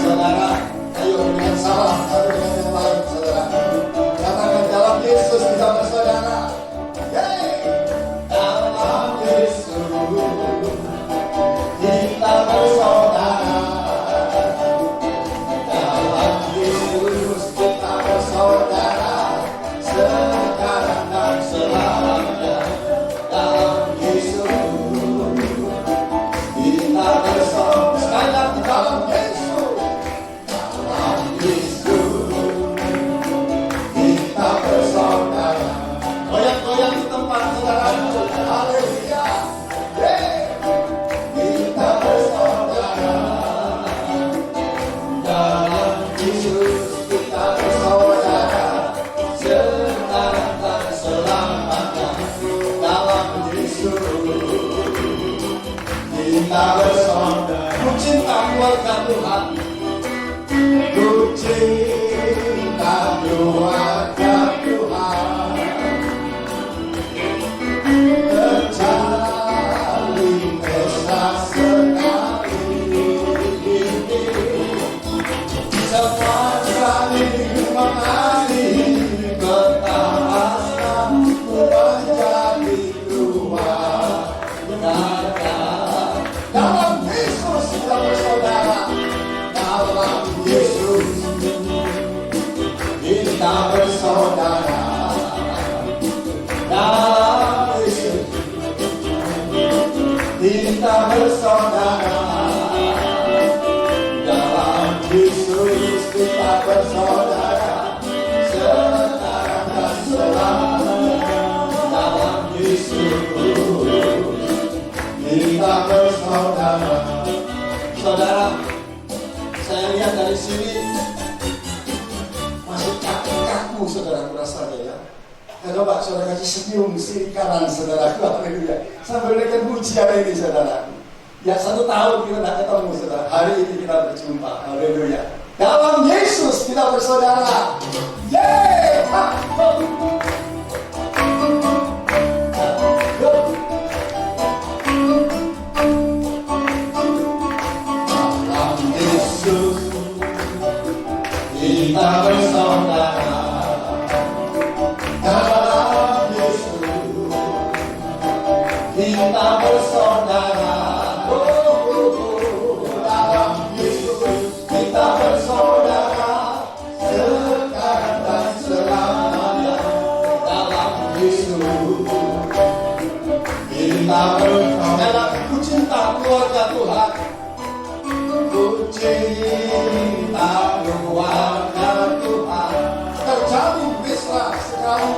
Saudara, ayo dengan salam satu dengan yang lain, saudara. Katakan dalam Yesus kita bersaudara. Yeay! Dalam Yesus kita bersaudara. Dalam Yesus kita bersaudara. Sekarang dan selamanya. Dalam Yesus kita bersaudara. Sekali lagi dalam Yesus. Dalam Yesus kita bersaudara. Goyang-goyang di tempat saudaraku. Haleluya. Kita bersaudara. Dalam Yesus kita bersaudara. Sekarang dan selamanya. Dalam Yesus kita bersaudara. Ku cinta keluarga Tuhan. Ku cinta keluarga Tuhan. Terjalin mesra sekali. Semua saling mengasihi, bertahap menjadi keluarga. Dalam Yesus kita bersaudara. Dalam Yesus kita bersaudara. Dalam Yesus kita bersaudara. Dalam Yesus kita bersaudara. Sekarang dan selamanya. Dalam Yesus kita bersaudara. Saudara, saya lihat dari sini masih kaku-kaku, saudara, rasanya ya. Coba saudara kasih senyum sini kanan, saudara. Haleluya. Sambil dengar pujian ini, saudara. Ya 1 tahun kita tidak ketemu, saudara. Hari ini kita berjumpa. Haleluya. Dalam Yesus kita bersaudara. Yeay! Kita bersaudara. Dalam Yesus kita bersaudara. Dalam Yesus kita bersaudara. Sekarang dan selamanya. Dalam Yesus kita bersaudara. Ku cinta keluarga Tuhan. Ku cinta keluarga Tuhan. Terjalin mesra sekali.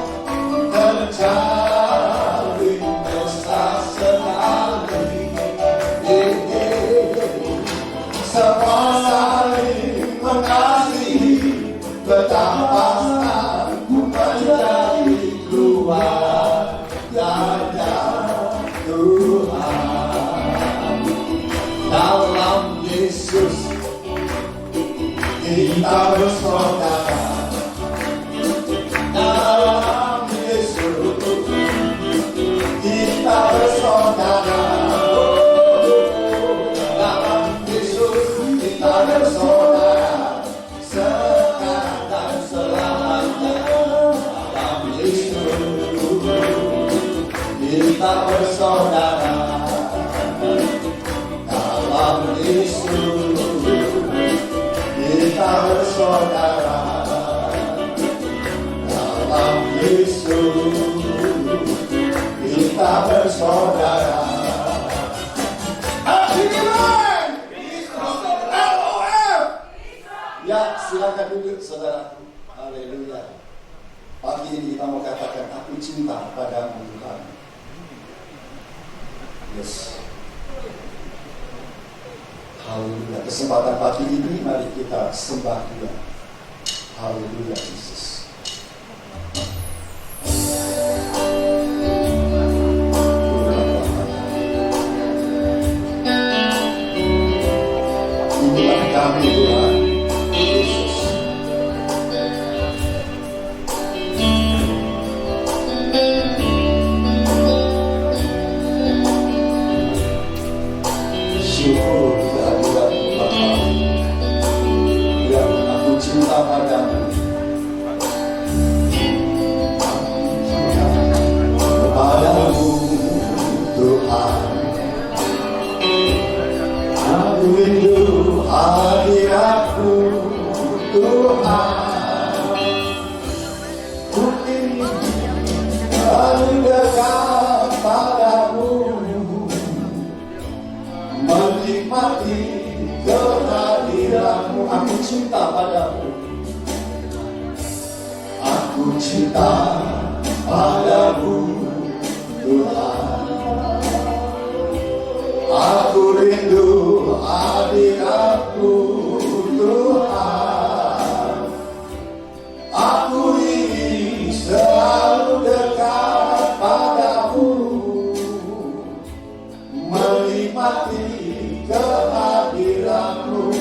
Terjalin mesra sekali. Semua saling mengasihi. Betapa aku menjadi keluarga Tuhan. Dalam Yesus kita bersaudara. Dalam Yesus kita bersaudara. Dalam Yesus kita bersaudara. Sekarang dan selamanya. Dalam Yesus kita bersaudara. Dalam Yesus kita bersaudara. Dalam Yesus kita bersaudara. Amin. LOM. Ya, silakan duduk, saudaraku. Haleluya. Pagi ini kita mau katakan, aku cinta padamu Tuhan. Yes. Haleluya. Kesempatan pagi ini mari kita sembah Dia. Haleluya Yesus. Inilah kami Tuhan Yesus. Syukur kehadiran Bapa. menikmati kehadiranmu. Aku cinta padamu, aku cinta padamu Tuhan. Aku rindu hadiratmu Tuhan. Aku ingin selalu dekat padamu, menikmati kehadiranmu.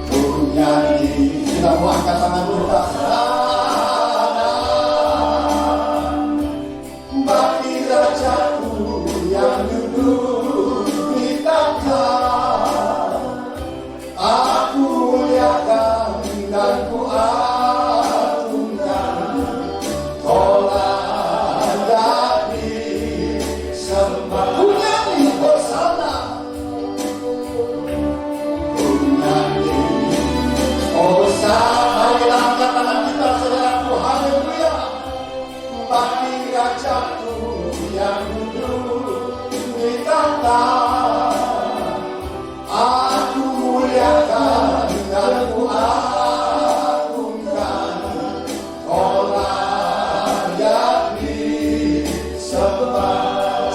Ku nyanyi, kita mau angkat tangan kita. Bagi Rajaku yang duduk di takhta, aku muliakan dan ku agungkan. Kau layak disembah. Ku nyanyi hosana, ku nyanyi hosana. Marilah angkat tangan kita saudaraku, haleluya. Bagi Rajaku yang duduk di takhta, aku muliakan dan ku agungkan. Kau layak disembah.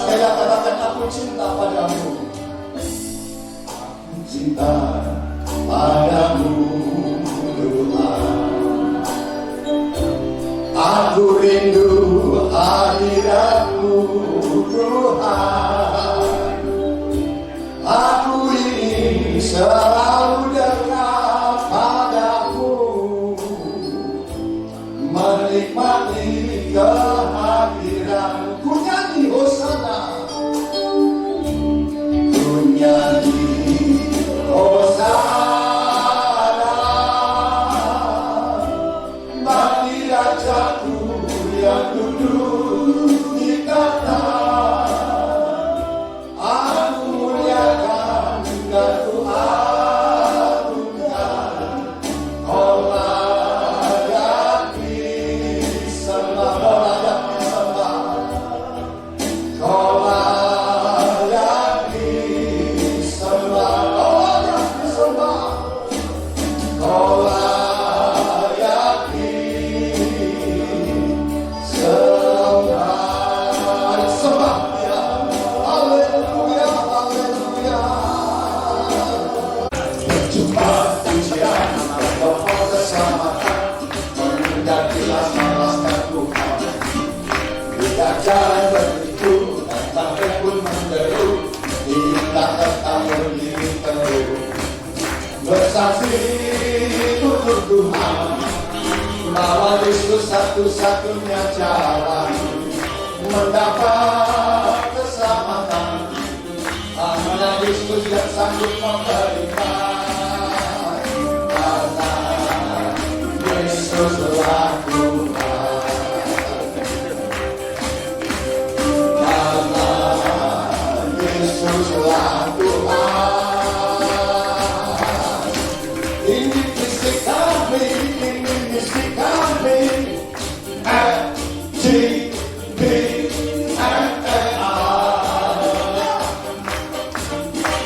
Saya katakan aku cinta padamu, aku cinta padamu Tuhan. Aku rindu hadiratmu Tuhan. Aku ingin selalu dekat padamu, menikmati kehadiranmu. Ku nyanyi hosana, ku nyanyi hosana. Bagi Rajaku yang duduk di takhta, aku muliakan dan ku agungkan. Kau layak disembah, kau layak disembah, kau layak disembah, kau layak disembah, kau layak disembah. Sembah dia, haleluya, haleluya. Berjumpa pujian, berdoa keselamatan, menjadilah malaskan Tuhan. Tidak jalan berliku, dan sampai pun menderu, tidak tetap berdiri teguh. Bersaksi untuk Tuhan, bahwa Kristus satu-satunya jalan mendapat keselamatan. Hanya Kristus yang sanggup memberikan, karena Yesuslah Tuhan. Karena Yesuslah Tuhan. Ini misi kami, ini misi kami.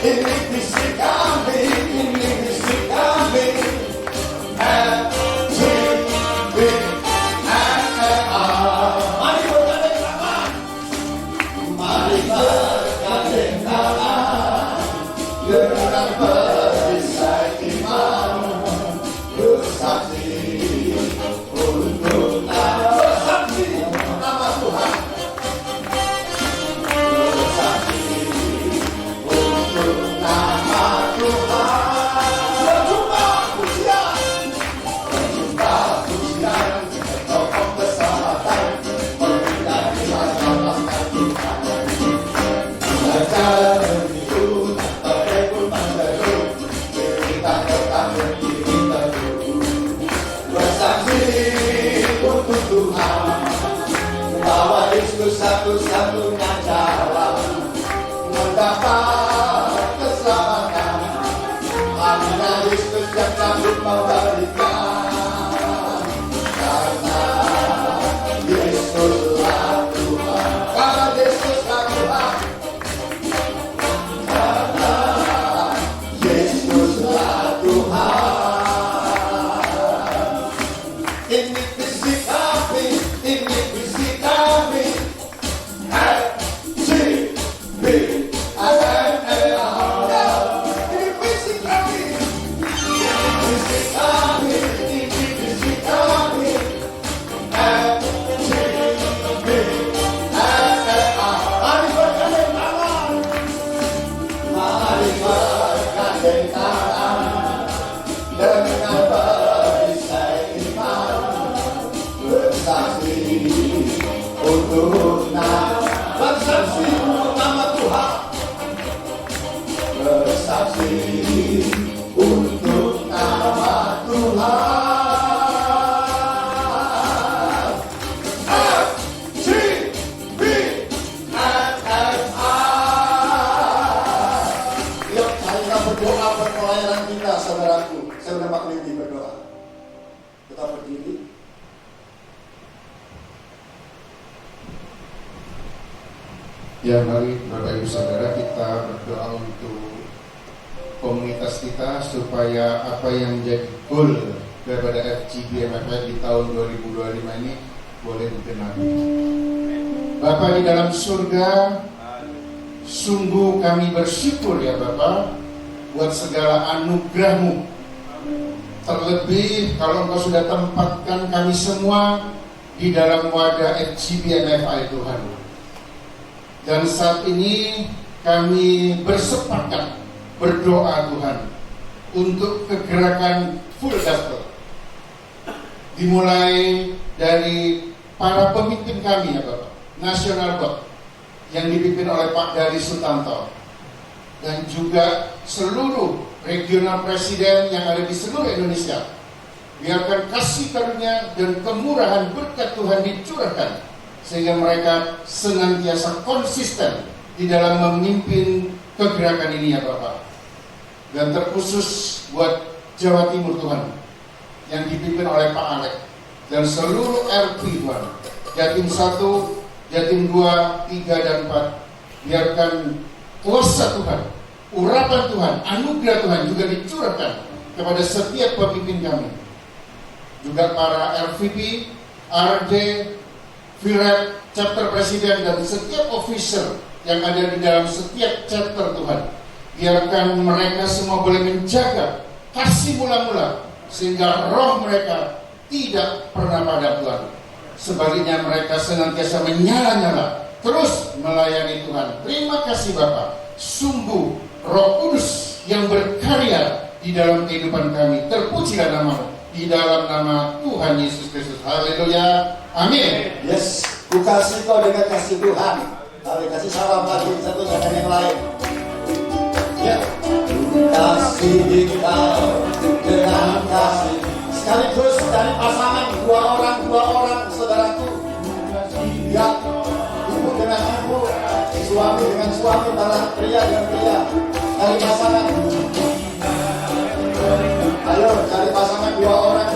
Ini misi kami, ini misi kami. Mari bergandeng tangan, mari bergandeng tangan, dengan perisai iman, bersaksi untuk nama Tuhan. Bersaksi untuk nama Tuhan. Berjumpa pujian, berjumpa pujian, bertopong keselamatan, menjadilah malaskan Tuhan. Belajar begitu, tak terpun menderu, kita tetap berdiri teguh. Bersaksi untuk Tuhan, bahwa Kristus satu-satunya jalan mendapat keselamatan. Hanya Kristus yang sanggup memberikan, karena Yesuslah Tuhan. Karena Yesuslah Tuhan. untuk nama, bersaksi untuk nama Tuhan, bersaksi untuk nama Tuhan. Berdoa buat pelayanan kita, saudaraku. Saya udah maklumi berdoa. Tetap berdiri. Ya, mari Bapak Ibu Saudara, kita berdoa untuk komunitas kita supaya apa yang menjadi goal daripada FGB MFI di tahun 2025 ini boleh digenapi. Bapak di dalam surga, sungguh kami bersyukur ya Bapak buat segala anugerah-Mu. Terlebih kalau Engkau sudah tempatkan kami semua di dalam wadah FGB MFI Tuhan. Dan saat ini kami bersepakat berdoa Tuhan untuk kegerakan full gospel. Dimulai dari para pemimpin kami ya Bapak, National Board yang dipimpin oleh Pak Dari Sutanto, dan juga seluruh regional presiden yang ada di seluruh Indonesia. Biarkan kasih karunia dan kemurahan berkat Tuhan dicurahkan sehingga mereka senantiasa konsisten di dalam memimpin kegerakan ini ya Bapak. Dan terkhusus buat Jawa Timur Tuhan yang dipimpin oleh Pak Alek dan seluruh RP Tuhan, Jatim 1, Jatim 2, 3 dan 4. Biarkan kuasa Tuhan, urapan Tuhan, anugerah Tuhan juga dicurahkan kepada setiap pemimpin kami. Juga para RVP, RD, VREP, chapter presiden dan setiap officer yang ada di dalam setiap chapter Tuhan. Biarkan mereka semua boleh menjaga kasih mula-mula sehingga roh mereka tidak pernah padam Tuhan. Sebaliknya mereka senantiasa menyala-nyala terus melayani Tuhan. Terima kasih Bapak. Sungguh Roh Kudus yang berkarya di dalam kehidupan kami. Terpujilah nama-Mu di dalam nama Tuhan Yesus Kristus. Haleluya. Amin. Yes, ku kasih kau dengan kasih Tuhan. Mari kasih salam lagi satu dengan yang lain. Ya, ku kasih kau dengan kasih. Sekaligus dari pasangan dua orang saudaraku. Ya, ibu dengan ibu, suami dengan suami, para pria dan pria. Dari pasangan. Ayo cari pasangan dua orang.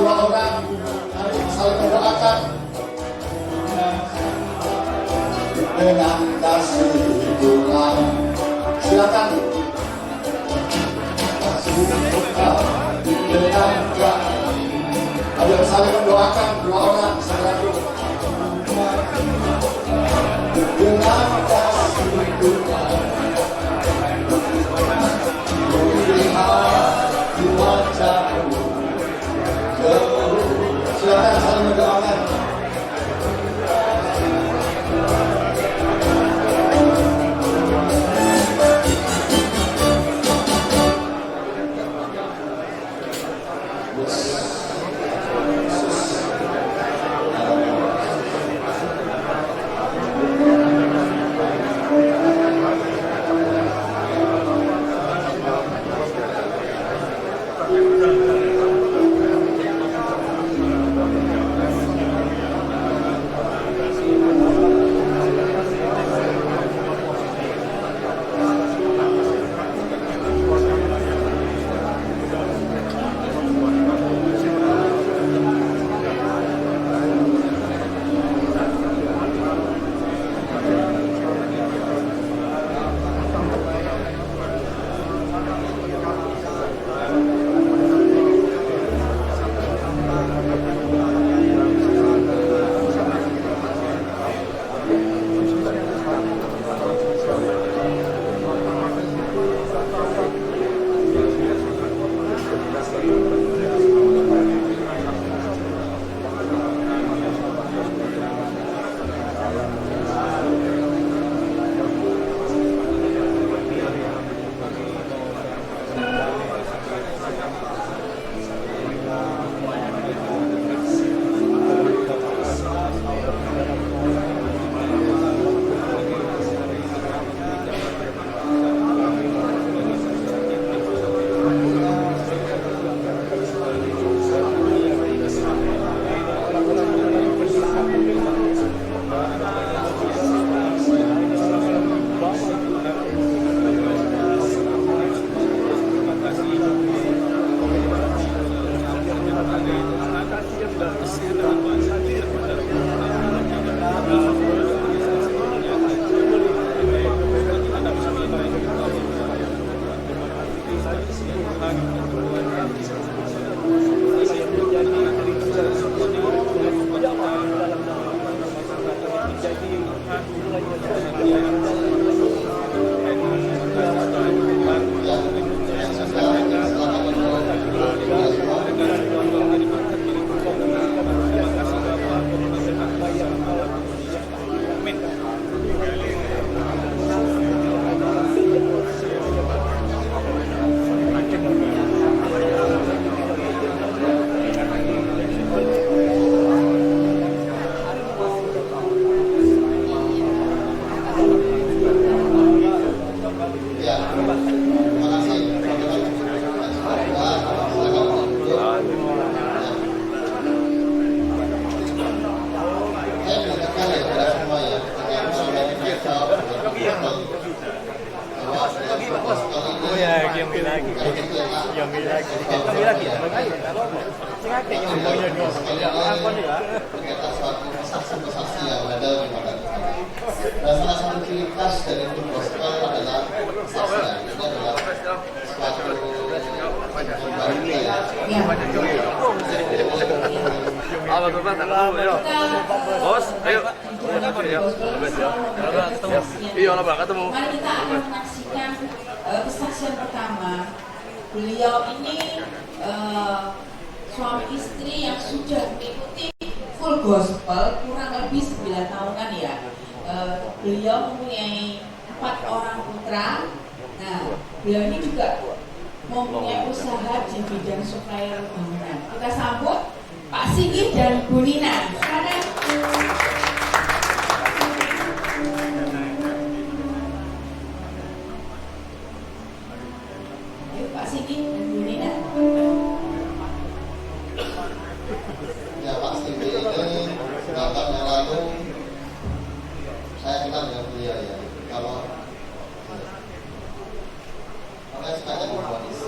Mari saling mendoakan. Dengan kasih Tuhan, silakan. Kasih Tuhan dengan kasih. Ayo saling mendoakan dua orang saudaraku. Dengan kasih Tuhan, melihat di wajah-Mu. Silakan saling mendoakan. Kami lagi, sing akeh yang ngomongin dua, apa nih ya? Ternyata suatu saksi-saksi yang ada di mata kita. Dan salah satu ciri khas dari food gospel adalah kesaksian. Ini adalah suatu Apa tuh Pak? Ayo. Bos, ayo. Iya, lah Pak, ketemu. Mari kita akan menyaksikan kesaksian pertama. Beliau ini suami istri yang sudah mengikuti full gospel kurang lebih 9 tahunan ya. Beliau mempunyai 4 orang putra. Nah, beliau ini juga mempunyai usaha di bidang supplier bangunan. Kita sambut Pak Sigit dan Bu Nina. Silakan. Ayo Pak Sigit dan Bu Nina. ya Pak Steve ini 9 tahun yang lalu saya kenal dengan beliau ya. Kalau makanya sebenarnya humanis.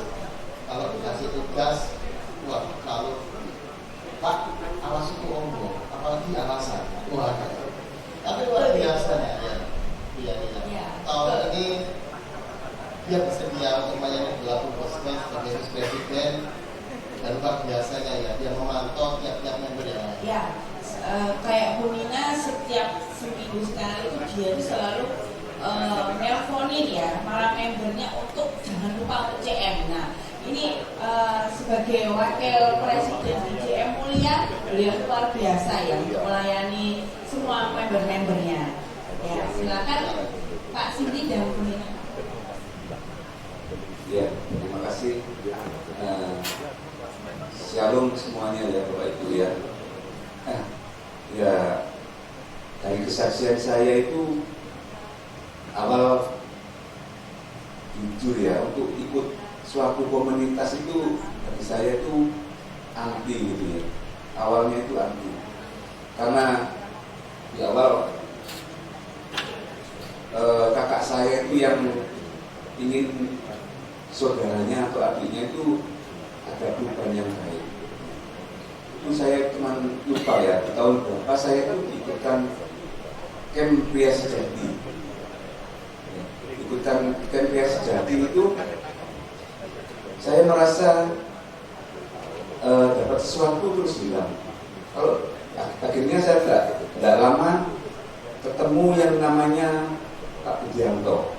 Kalau dikasih tugas, wah kalau Pak awas itu ombo, apalagi alasan, wah. Tapi luar biasanya ya, dia tahun ini dia bersedia untuk melayani berlaku posmen sebagai vice presiden dan luar biasanya ya dia memantau tiap-tiap member yang lain. Ya, kayak Bu Nina setiap seminggu sekali itu dia itu selalu nelponin ya para membernya untuk jangan lupa untuk CM. Nah, ini sebagai wakil presiden di CM Mulia, beliau luar biasa ya untuk melayani semua member-membernya. Ya, silakan Pak Sindi dan Bu Nina. Ya, terima kasih. Shalom semuanya ya Bapak Ibu ya. Ya, dari kesaksian saya itu awal jujur ya untuk ikut suatu komunitas itu bagi saya itu anti gitu ya. Awalnya itu anti karena di awal kakak saya itu yang ingin saudaranya atau adiknya itu ada perubahan yang baik. Itu saya cuma lupa ya, di tahun berapa saya itu ikutkan camp pria sejati. Ikutkan camp pria sejati itu saya merasa dapat sesuatu terus hilang. Kalau akhirnya saya tidak lama ketemu yang namanya Pak Budianto.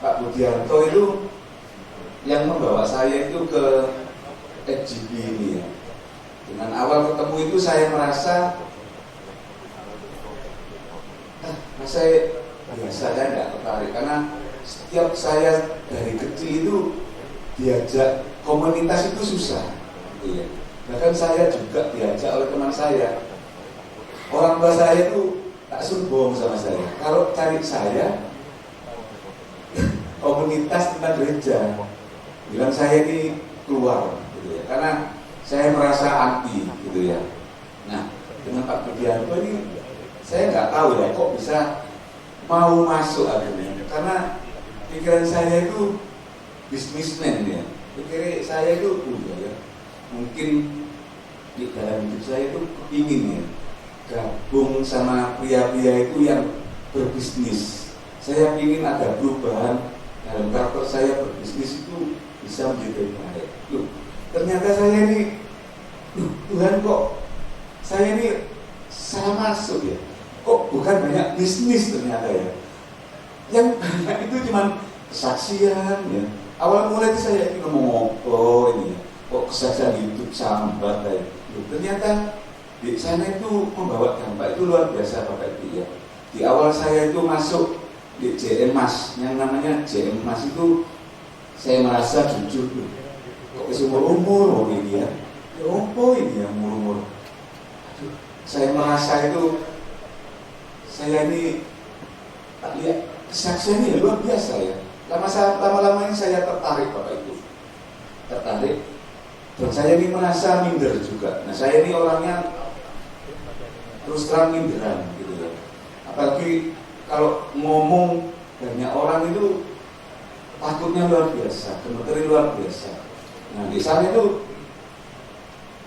Pak Budianto itu yang membawa saya itu ke FGB ini ya. Dengan awal ketemu itu saya merasa saya biasa saya tidak tertarik karena setiap saya dari kecil itu diajak komunitas itu susah gitu ya. Bahkan saya juga diajak oleh teman saya. Orang tua saya itu tak suruh bohong sama saya. Kalau cari saya komunitas tentang gereja, bilang saya ini keluar gitu ya. Karena saya merasa anti gitu ya. Nah, dengan Pak Budianto ini saya nggak tahu ya kok bisa mau masuk akhirnya. Karena pikiran saya itu bisnismen ya. Pikiran saya itu ya, mungkin di dalam hidup saya itu kepingin ya gabung sama pria-pria itu yang berbisnis. Saya ingin ada perubahan dalam karakter saya berbisnis itu bisa menjadi baik. Loh, ternyata saya ini, Tuhan kok saya ini salah masuk ya. Kok bukan banyak bisnis ternyata ya. Yang banyak itu cuma kesaksian ya. Awal mulai itu saya ngomong ini ya. Kok kesaksian hidup sambat ya. Ternyata di sana itu membawa dampak itu luar biasa Bapak Ibu ya. Di awal saya itu masuk di JM Mas, yang namanya JM Mas itu saya merasa jujur tuh. Kok umur ini ya. Ya ini ya umur. Saya merasa itu saya ini tak lihat kesaksiannya luar biasa ya. Lama-lama ini saya tertarik Bapak Ibu. Tertarik. Dan saya ini merasa minder juga. Nah saya ini orangnya terus terang minderan gitu ya. Apalagi kalau ngomong banyak orang itu takutnya luar biasa, gemeterin luar biasa. Nah di sana itu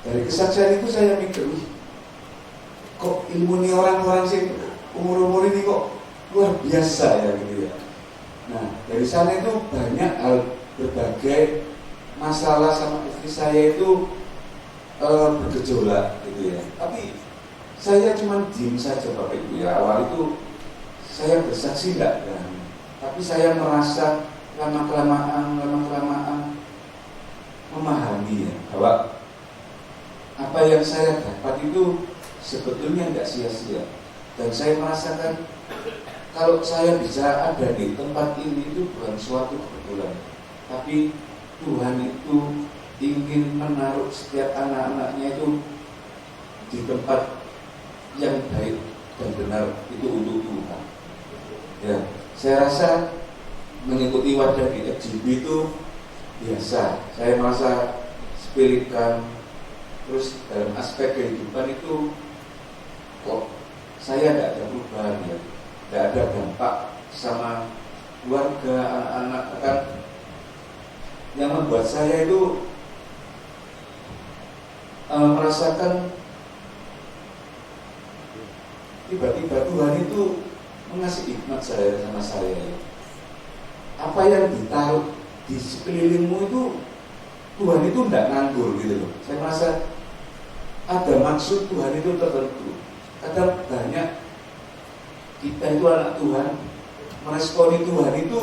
dari kesaksian itu saya mikir, kok ilmu ini orang-orang sih umur-umur ini kok luar biasa ya gitu ya. Nah dari sana itu banyak hal, berbagai masalah sama istri saya itu bergejolak gitu ya. Tapi saya cuma diem saja Bapak Ibu ya. Awal itu saya bersaksi enggak berani, tapi saya merasa lama-kelamaan memahami ya, bahwa apa yang saya dapat itu sebetulnya enggak sia-sia. Dan saya merasakan kalau saya bisa ada di tempat ini itu bukan suatu kebetulan, tapi Tuhan itu ingin menaruh setiap anak-anaknya itu di tempat yang baik dan benar, itu untuk Tuhan. Ya, saya rasa mengikuti wadah di FGB itu biasa. Saya merasa spiritan, terus dalam aspek kehidupan itu kok saya tidak ada perubahan ya, tidak ada dampak sama keluarga, anak-anak, kan yang membuat saya itu merasakan tiba-tiba Tuhan itu mengasih hikmat saya sama saya ya. Apa yang ditaruh di sekelilingmu itu Tuhan itu tidak nganggur gitu loh. Saya merasa ada maksud Tuhan itu tertentu. Kadang banyak kita itu anak Tuhan meresponi Tuhan itu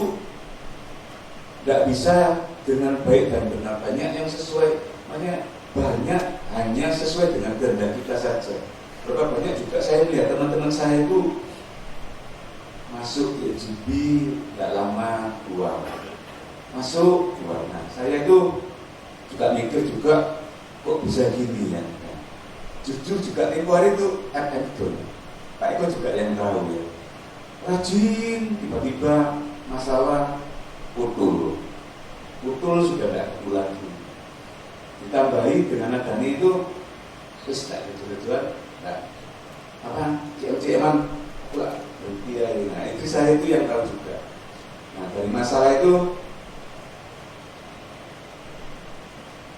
tidak bisa dengan baik dan benar. Banyak yang sesuai, banyak hanya sesuai dengan kehendak kita saja. Berapa banyak juga saya lihat teman-teman saya itu masuk di FGB tidak lama keluar, masuk keluar. Nah saya itu juga mikir juga kok bisa gini ya. Nah, jujur juga tempoh hari itu Don Pak Eko juga yang tahu ya, rajin tiba-tiba masalah putul sudah tidak ketemu lagi, ditambahi dengan adanya itu terus tidak gitu-gituan. Nah, apa CM-an pula berhenti. Nah itu saya itu yang tahu juga. Nah dari masalah itu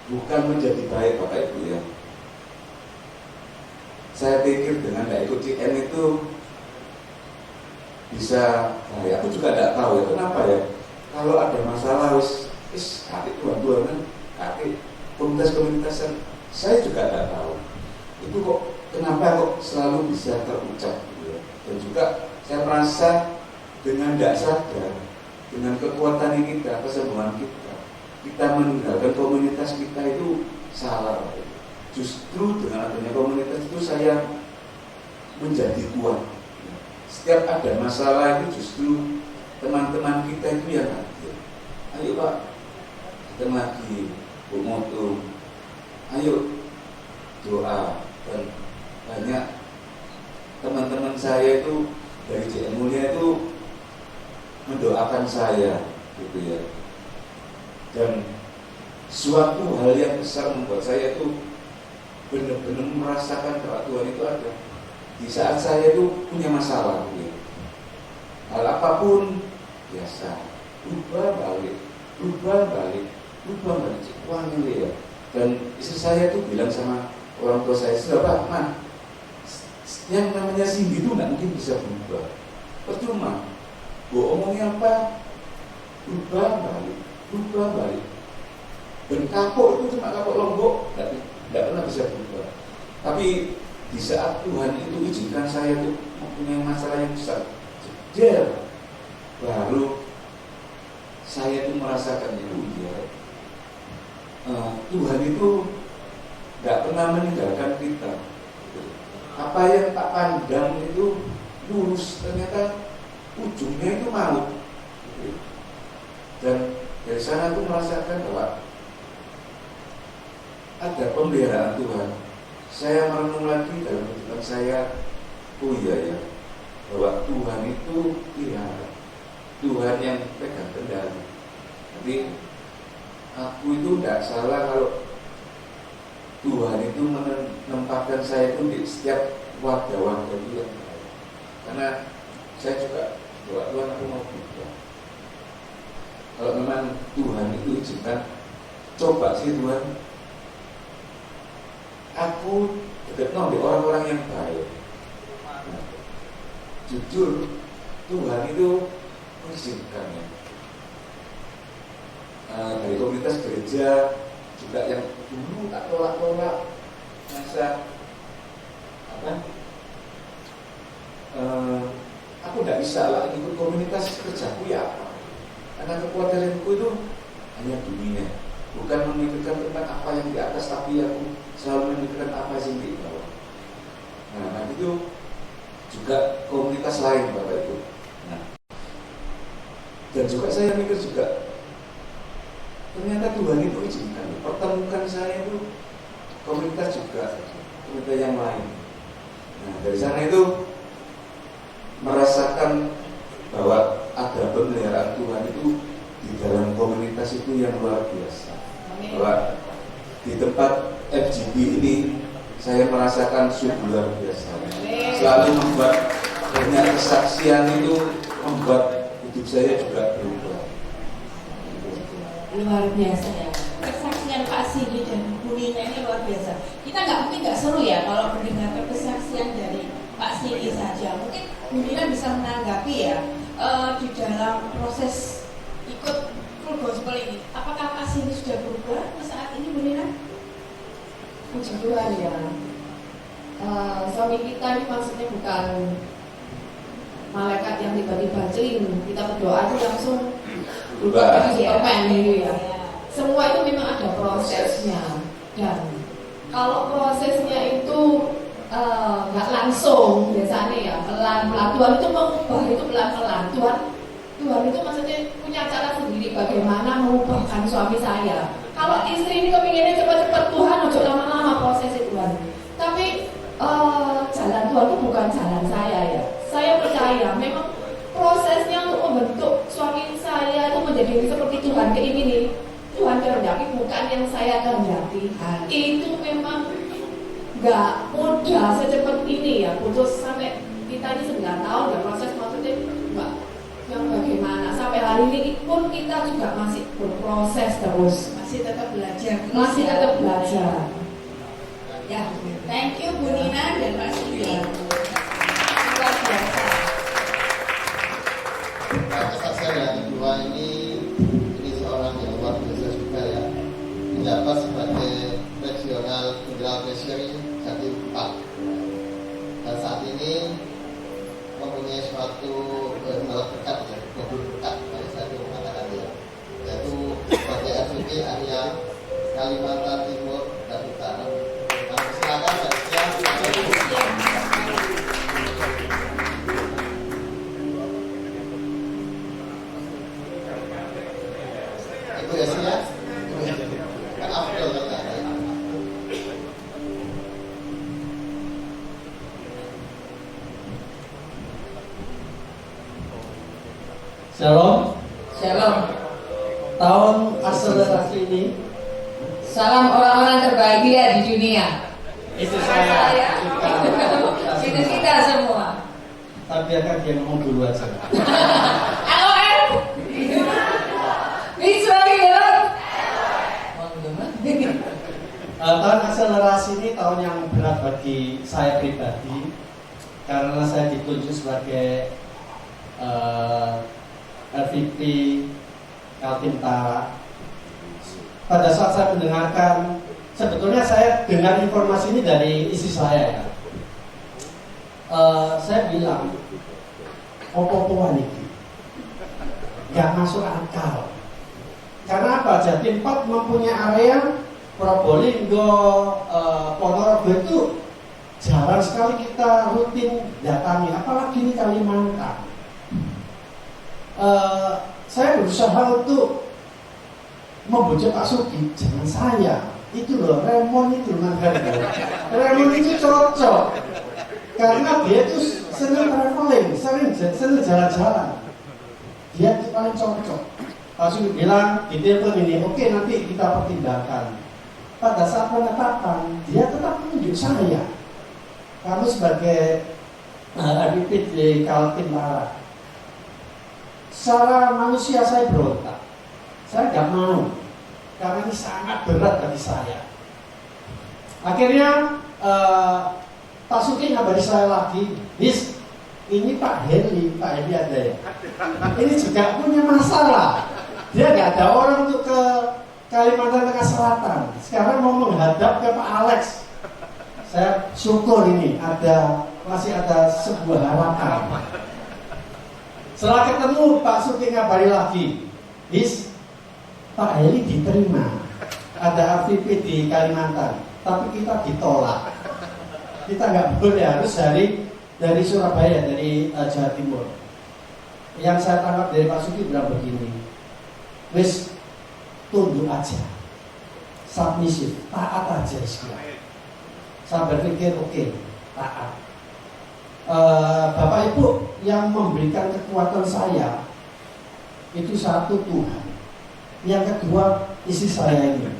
bukan menjadi baik Bapak Ibu ya. Saya pikir dengan tidak ikut CM itu bisa baik. Aku juga tidak tahu ya kenapa ya. Kalau ada masalah wis kaki tuan-tuan kan, kaki komunitas-komunitasan, saya juga tidak tahu. Itu kok kenapa kok selalu bisa terucap gitu ya. Dan juga saya merasa dengan tidak sadar, dengan kekuatan kita, kesembuhan kita meninggalkan komunitas kita itu salah. Justru dengan adanya komunitas itu saya menjadi kuat. Setiap ada masalah itu justru teman-teman kita itu yang hadir. Ayo Pak, kita lagi Bu Moto, ayo doa. Dan banyak teman-teman saya itu dari JM Mulia itu mendoakan saya gitu ya. Dan suatu hal yang besar membuat saya itu benar-benar merasakan bahwa Tuhan itu ada di saat saya itu punya masalah gitu. Hal apapun biasa rubah balik wah ini ya. Dan istri saya itu bilang sama orang tua saya, sudah Pak, yang namanya Cindy itu nggak mungkin bisa berubah, percuma bohongnya apa, rubah balik. Dan kapok itu cuma kapok Lombok, tidak pernah bisa berubah. Tapi di saat Tuhan itu izinkan saya itu mempunyai masalah yang besar, jeder, baru saya itu merasakan itu ya. Tuhan itu tidak pernah meninggalkan kita. Apa yang tak pandang itu lurus, ternyata ujungnya itu maut. Dan dari sana aku merasakan bahwa ada pemeliharaan Tuhan. Saya merenung lagi dalam kehidupan saya, oh iya ya, bahwa Tuhan itu pelihara, Tuhan yang pegang kendali. Jadi aku itu tidak salah kalau Tuhan itu menempatkan saya itu di setiap wadah-wadah itu yang baik. Karena saya juga doa Tuhan aku mau berubah. Kalau memang Tuhan itu izinkan coba sih Tuhan, aku dekat dengan orang-orang yang baik. Nah, jujur Tuhan itu mengizinkan ya. Dari komunitas gereja juga yang dulu tak tolak-tolak, masa apa? Aku tidak bisa lah ikut komunitas kerjaku ya apa? Karena kekhawatiranku itu hanya dunia, bukan memikirkan tentang apa yang di atas, tapi aku selalu memikirkan apa yang di bawah. Nah, itu juga komunitas lain Bapak Ibu. Nah, dan juga saya mikir juga, ternyata Tuhan itu izinkan pertemukan saya itu komunitas juga, komunitas yang lain. Nah, dari sana itu merasakan bahwa ada pemeliharaan Tuhan itu di dalam komunitas itu yang luar biasa. Bahwa di tempat FGB ini saya merasakan sungguh luar biasa. Selalu membuat banyak kesaksian itu, membuat hidup saya juga berubah. Luar biasa ya. Kesaksian Pak Sigi dan Bu Nina ini luar biasa. Kita mungkin nggak seru ya kalau mendengarkan kesaksian dari Pak Sigi saja. Mungkin Bu Nina bisa menanggapi ya di dalam proses ikut full gospel ini. Apakah Pak Sigi sudah berubah saat ini Bu Nina? Puji Tuhan ya. Suami kita ini maksudnya bukan malaikat yang tiba-tiba celing, kita berdoa itu langsung berubah jadi Superman gitu ya. Semua itu memang ada prosesnya, dan kalau prosesnya itu nggak langsung biasanya ya, pelan-pelan. Tuhan itu mengubah itu pelan-pelan. Tuhan itu maksudnya punya cara sendiri bagaimana mengubahkan suami saya. Kalau istri ini kepinginnya cepat-cepat, Tuhan ojo lama-lama prosesnya Tuhan. Tapi jalan Tuhan itu bukan jalan saya ya. Saya percaya memang prosesnya untuk membentuk suami saya itu menjadi seperti Tuhan keingini, Tuhan kehendaki, bukan yang saya kehendaki. Itu memang nggak mudah secepat ini ya. Putus sampai kita ini 9 tahun ya, proses maksudnya nggak yang bagaimana. Sampai hari ini pun kita juga masih berproses terus, Masih tetap belajar. masih tetap belajar. Ya, thank you Bu Nina dan Pak Sigi. Luar biasa. Nah, kesaksian yang kedua ini seorang yang luar biasa juga ya, menjabat sebagai regional general treasury Jatim 4, dan saat ini mempunyai suatu berkat ya, berkat kalau saya mengatakan ya, yaitu sebagai FGB area Kalimantan Timur dan Utara. Nah, silakan Mbak Sia. Ibu Yesi ya, kan Abdul kan ada. Shalom. Shalom. Tahun akselerasi ini Salam orang-orang terbahagia di dunia. itu saya Itu kita semua. tapi biarkan dia ngomong dulu aja. Halo bisa bilang. Tahun akselerasi ini tahun yang berat bagi saya pribadi karena saya ditunjuk sebagai LVP Kaltim Tara. Pada saat saya mendengarkan, sebetulnya saya dengar informasi ini dari istri saya ya. Saya bilang, opo-opoan ini gak masuk akal. Karena apa? Jatim 4 mempunyai area Probolinggo, Ponorogo itu jarang sekali kita rutin datangi, apalagi di Kalimantan. Saya berusaha untuk membujuk Pak Sugi, jangan saya, itu loh Remon itu Remon itu cocok karena dia itu senang traveling, senang jalan-jalan, dia itu paling cocok. Pak Sugi bilang di telepon ini, oke nanti kita pertimbangkan. Pada saat penetapan dia tetap menunjuk saya kamu sebagai RVP di Kaltim Tara. Secara manusia saya berontak, saya nggak mau. karena ini sangat berat bagi saya. Akhirnya Pak Suki ngabari saya lagi, ini Pak Heli ada ya. Ini juga punya masalah. Dia nggak ada orang untuk ke Kalimantan Tengah Selatan. Sekarang mau menghadap ke Pak Alex. Saya syukur ini masih ada sebuah harapan. Setelah ketemu Pak Suki ngabari lagi, Pak Heli diterima. Ada RVP di Kalimantan, tapi kita ditolak. Kita nggak boleh, harus dari Surabaya, dari Jawa Timur. Yang saya tangkap dari Pak Suki bilang begini, tunduk aja, submisif, taat aja sekarang. Saya berpikir oke, taat. Bapak Ibu yang memberikan kekuatan saya itu satu Tuhan, yang kedua istri saya ini.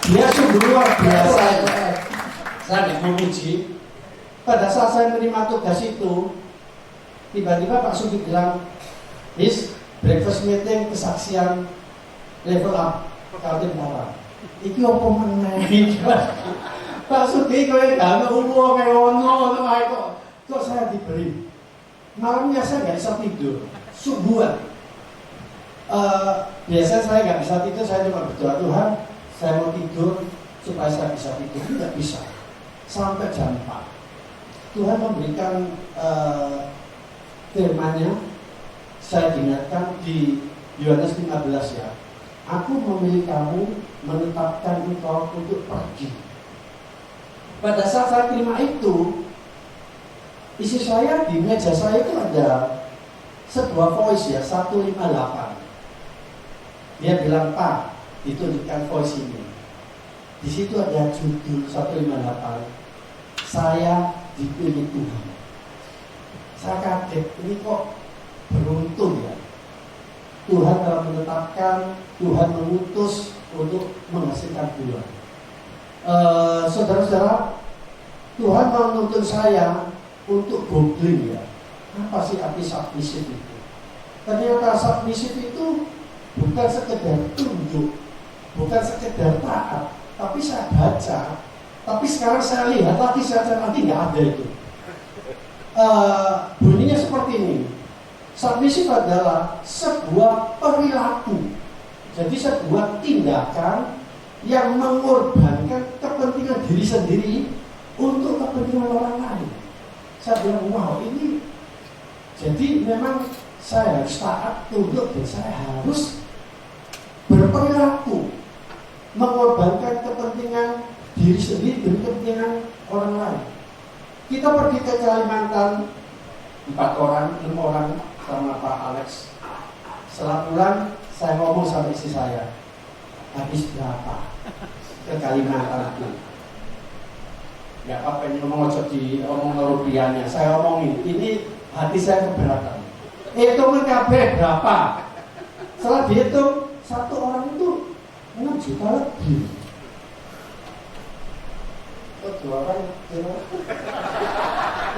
Dia sungguh luar biasa. Saya nggak memuji. Pada saat saya menerima tugas itu, tiba-tiba Pak Suki bilang, breakfast meeting kesaksian level up Kaltim Tara. Iki apa meneh? Pak Suki kowe gak ono uang kayak ono kok saya diberi. Malamnya saya nggak bisa tidur, subuhan. Biasanya saya nggak bisa tidur, saya cuma berdoa, Tuhan, saya mau tidur supaya saya bisa tidur. Tidak bisa. Sampai jam 4. Tuhan memberikan firman-Nya. Saya diingatkan di Yohanes 15 ya. Aku memilih kamu, menetapkan engkau untuk pergi. Pada saat saya terima itu, isi saya di meja saya itu ada sebuah voice ya, 158. Dia bilang, Pak, ditunjukkan voice ini. Di situ ada judul 158. Saya dipilih Tuhan. Saya kaget, ini kok beruntung ya. Tuhan telah menetapkan, Tuhan mengutus untuk menghasilkan buah. Saudara-saudara, Tuhan menuntun saya untuk googling ya. Apa sih arti submisif itu? Ternyata submisif itu bukan sekedar tunduk, bukan sekedar taat, tapi saya baca. Tapi sekarang saya lihat lagi, saya cari lagi, nggak ada itu. Bunyinya seperti ini. Submisif adalah sebuah perilaku. Jadi sebuah tindakan yang mengorbankan kepentingan diri sendiri untuk kepentingan orang lain. Saya bilang, wow, ini jadi memang saya harus taat, tunduk, dan saya harus berperilaku mengorbankan kepentingan diri sendiri demi kepentingan orang lain. Kita pergi ke Kalimantan 4 orang, 6 orang sama Pak Alex. Setelah pulang, saya ngomong sama istri saya, habis berapa ke Kalimantan itu? Ya apa ini ngomong rupiahnya. Saya omongin, ini hati saya keberatan. Hitungin kabeh berapa? Setelah dihitung, satu orang itu 6 juta lebih.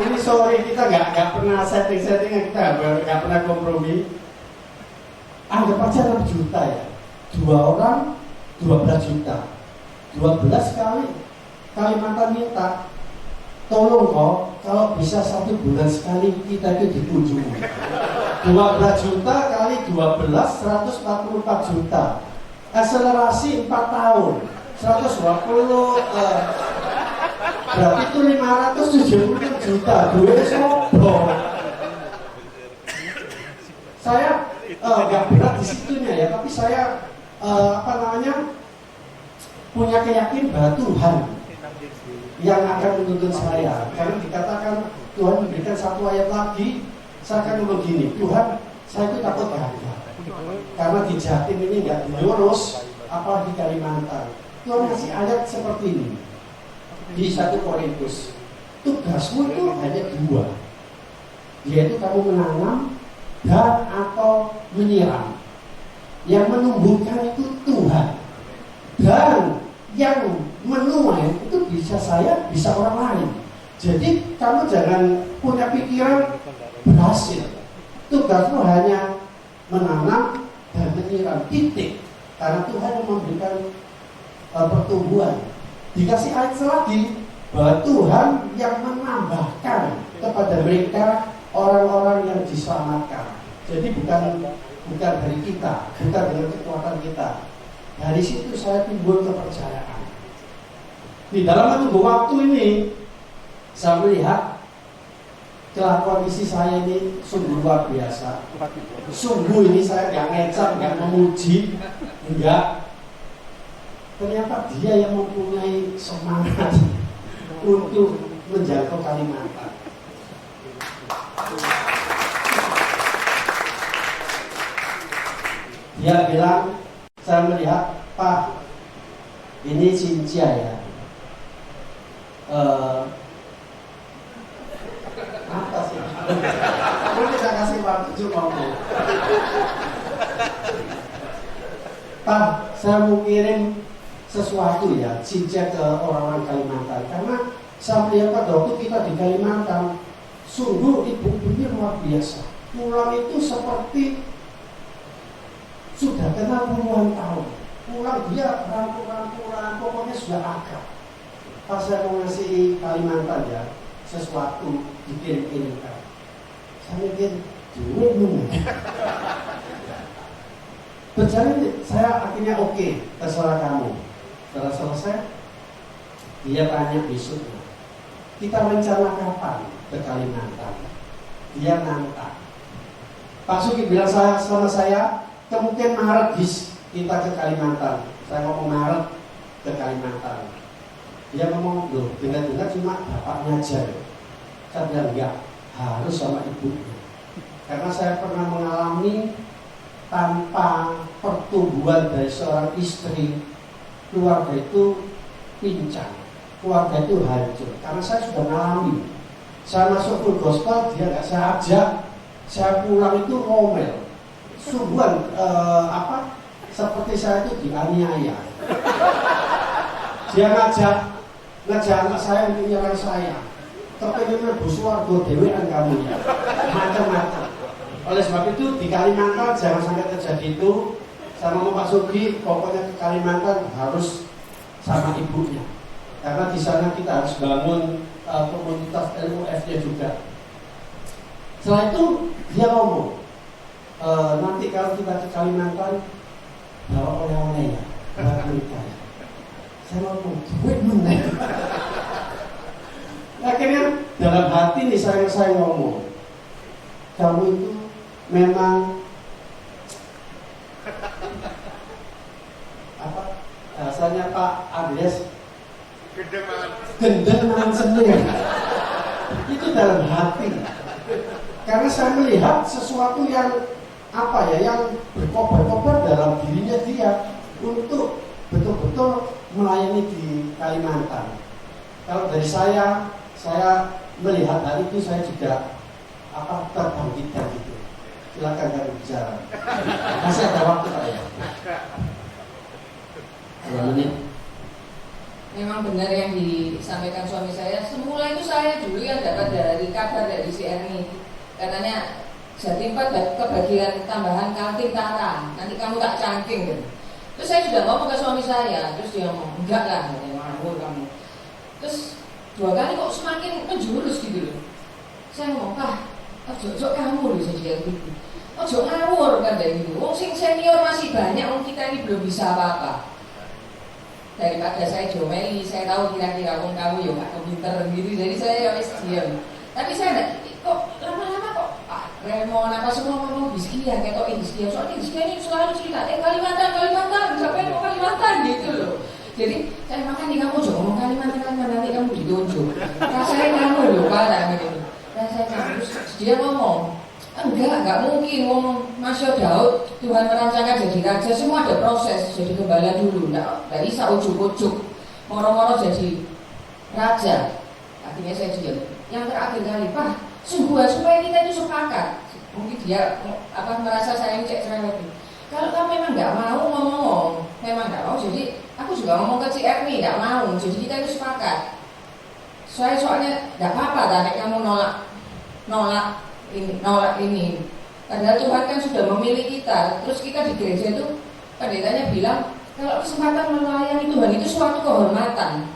Ini sorry, kita nggak pernah setting-setting, kita nggak pernah kompromi. Anggap aja 6 juta ya. 2 orang 12 juta. 12 kali Kalimantan minta, tolong kok kalau bisa 1 bulan sekali kita itu dikunjungi. 12 juta kali 12, 144 juta. Akselerasi 4 tahun, 120 berarti itu 570 juta. Duit sombong. Saya nggak berat di situnya ya, tapi saya punya keyakinan bahwa Tuhan yang akan menuntun saya. Karena dikatakan Tuhan memberikan satu ayat lagi, saya akan ngomong gini, Tuhan, saya itu takut gagal. Karena di Jatim ini nggak diurus, apalagi Kalimantan. Tuhan kasih ayat seperti ini di 1 Korintus. Tugasmu itu hanya 2, yaitu kamu menanam dan atau menyiram. Yang menumbuhkan itu Tuhan, dan yang menuai itu bisa saya, bisa orang lain. Jadi kamu jangan punya pikiran berhasil. Tugasmu hanya menanam dan menyiram, titik. Karena Tuhan yang memberikan pertumbuhan. Dikasih ayat lagi bahwa Tuhan yang menambahkan kepada mereka orang-orang yang diselamatkan. Jadi bukan dari kita, bukan dengan kekuatan kita. Dari situ saya timbul kepercayaan. Di dalam menunggu waktu ini, saya melihat kelakuan istri saya ini sungguh luar biasa. Sungguh ini saya nggak ngecap, nggak memuji, enggak. Ternyata dia yang mempunyai semangat untuk menjangkau Kalimantan. Dia bilang, saya melihat, Pak, ini Cincia ya. Apa sih? Aku bisa kasih waktu ngomong. Pak, saya mau kirim sesuatu ya, Cincia ke orang-orang Kalimantan. Karena saya melihat pada waktu kita di Kalimantan, sungguh ibu-ibunya luar biasa. Pulang itu seperti sudah kenal puluhan tahun. Pulang dia rangkul-rangkulan, pokoknya sudah akrab. Pas saya mau ngasih Kalimantan ya, sesuatu dikirim-kirimkan. Saya mikir, duit mana? Berjalan saya akhirnya oke, terserah kamu. Setelah selesai, dia tanya besoknya, kita rencana kapan ke Kalimantan? Dia nantang. Pak Suki bilang sama saya, kemungkinan Maret kita ke Kalimantan. Saya ngomong Maret ke Kalimantan. Dia ngomong, loh, dengar-dengar cuma bapaknya aja. Saya bilang, enggak, harus sama ibunya. Karena saya pernah mengalami tanpa pertumbuhan dari seorang istri, keluarga itu pincang, keluarga itu hancur. Karena saya sudah mengalami. Saya masuk full gospel, dia nggak saya ajak. Saya pulang itu ngomel. Sungguhan seperti saya itu dianiaya. Dia ngajak anak saya untuk nyerang saya. Kepengen bus warga dewean kamu ya, macam-macam. Oleh sebab itu di Kalimantan jangan sampai terjadi itu. Sama Pak Sugi, pokoknya ke Kalimantan harus sama ibunya. Karena di sana kita harus bangun komunitas LUF-nya juga. Setelah itu dia ngomong, nanti kalau kita ke Kalimantan bawa oleh-oleh ya, bawa nikah. Saya ngomong, duit mana? Akhirnya dalam hati nih saya ngomong, kamu itu memang bahasanya Pak Andreas gendengan sendiri. Itu dalam hati. Karena saya melihat sesuatu yang yang berkobar-kobar dalam dirinya dia untuk betul-betul melayani di Kalimantan. Kalau dari saya melihat hal itu, saya juga terbangkitkan gitu. Silakan kalian bicara. Masih ada waktu Pak ya. 2 menit. Memang benar yang disampaikan suami saya. Semula itu saya dulu yang dapat dari kabar dari si Erni. Katanya Jatim 4 kebagian tambahan kantin Tara. Nanti kamu tak cangking gitu. Terus saya sudah ngomong ke suami saya. Terus dia ngomong, enggak lah, ngawur kamu. Terus 2 kali kok semakin menjurus gitu loh. Saya ngomong, Pak, ojo kamu loh jadi gitu. Ojo ngawur kan dari gitu. Wong sing senior masih banyak, wong kita ini belum bisa apa-apa. Daripada saya jomeli, saya tahu kira-kira wong kamu ya gak kepinter gitu. Jadi saya ya wis diam. Tapi saya kok lama-lama kok Pak Remon apa semua ngomong Hizkia, ketok Hizkia. Soalnya Hizkia ini selalu cerita, Kalimantan, sampai mau Kalimantan gitu loh. Jadi saya makan di kamu juga ngomong Kalimantan nanti kamu ditunjuk. Rasanya kamu loh parah gitu. Dan saya terus dia ngomong, enggak mungkin ngomong Masya Daud Tuhan merancangkan jadi raja, semua ada proses. Jadi gembala dulu, enggak bisa ujuk-ujuk moro-moro jadi raja. Akhirnya saya diam. Yang terakhir kali, Pak, supaya kita itu sepakat. Mungkin dia merasa saya ini cek cerewet. Kalau kamu memang nggak mau ngomong, memang nggak mau, jadi aku juga ngomong ke CR nih, nggak mau, jadi kita itu sepakat. Soalnya nggak apa-apa, tadi kamu nolak ini. Padahal Tuhan kan sudah memilih kita. Terus kita di gereja itu pendetanya bilang kalau kesempatan melayani Tuhan itu suatu kehormatan.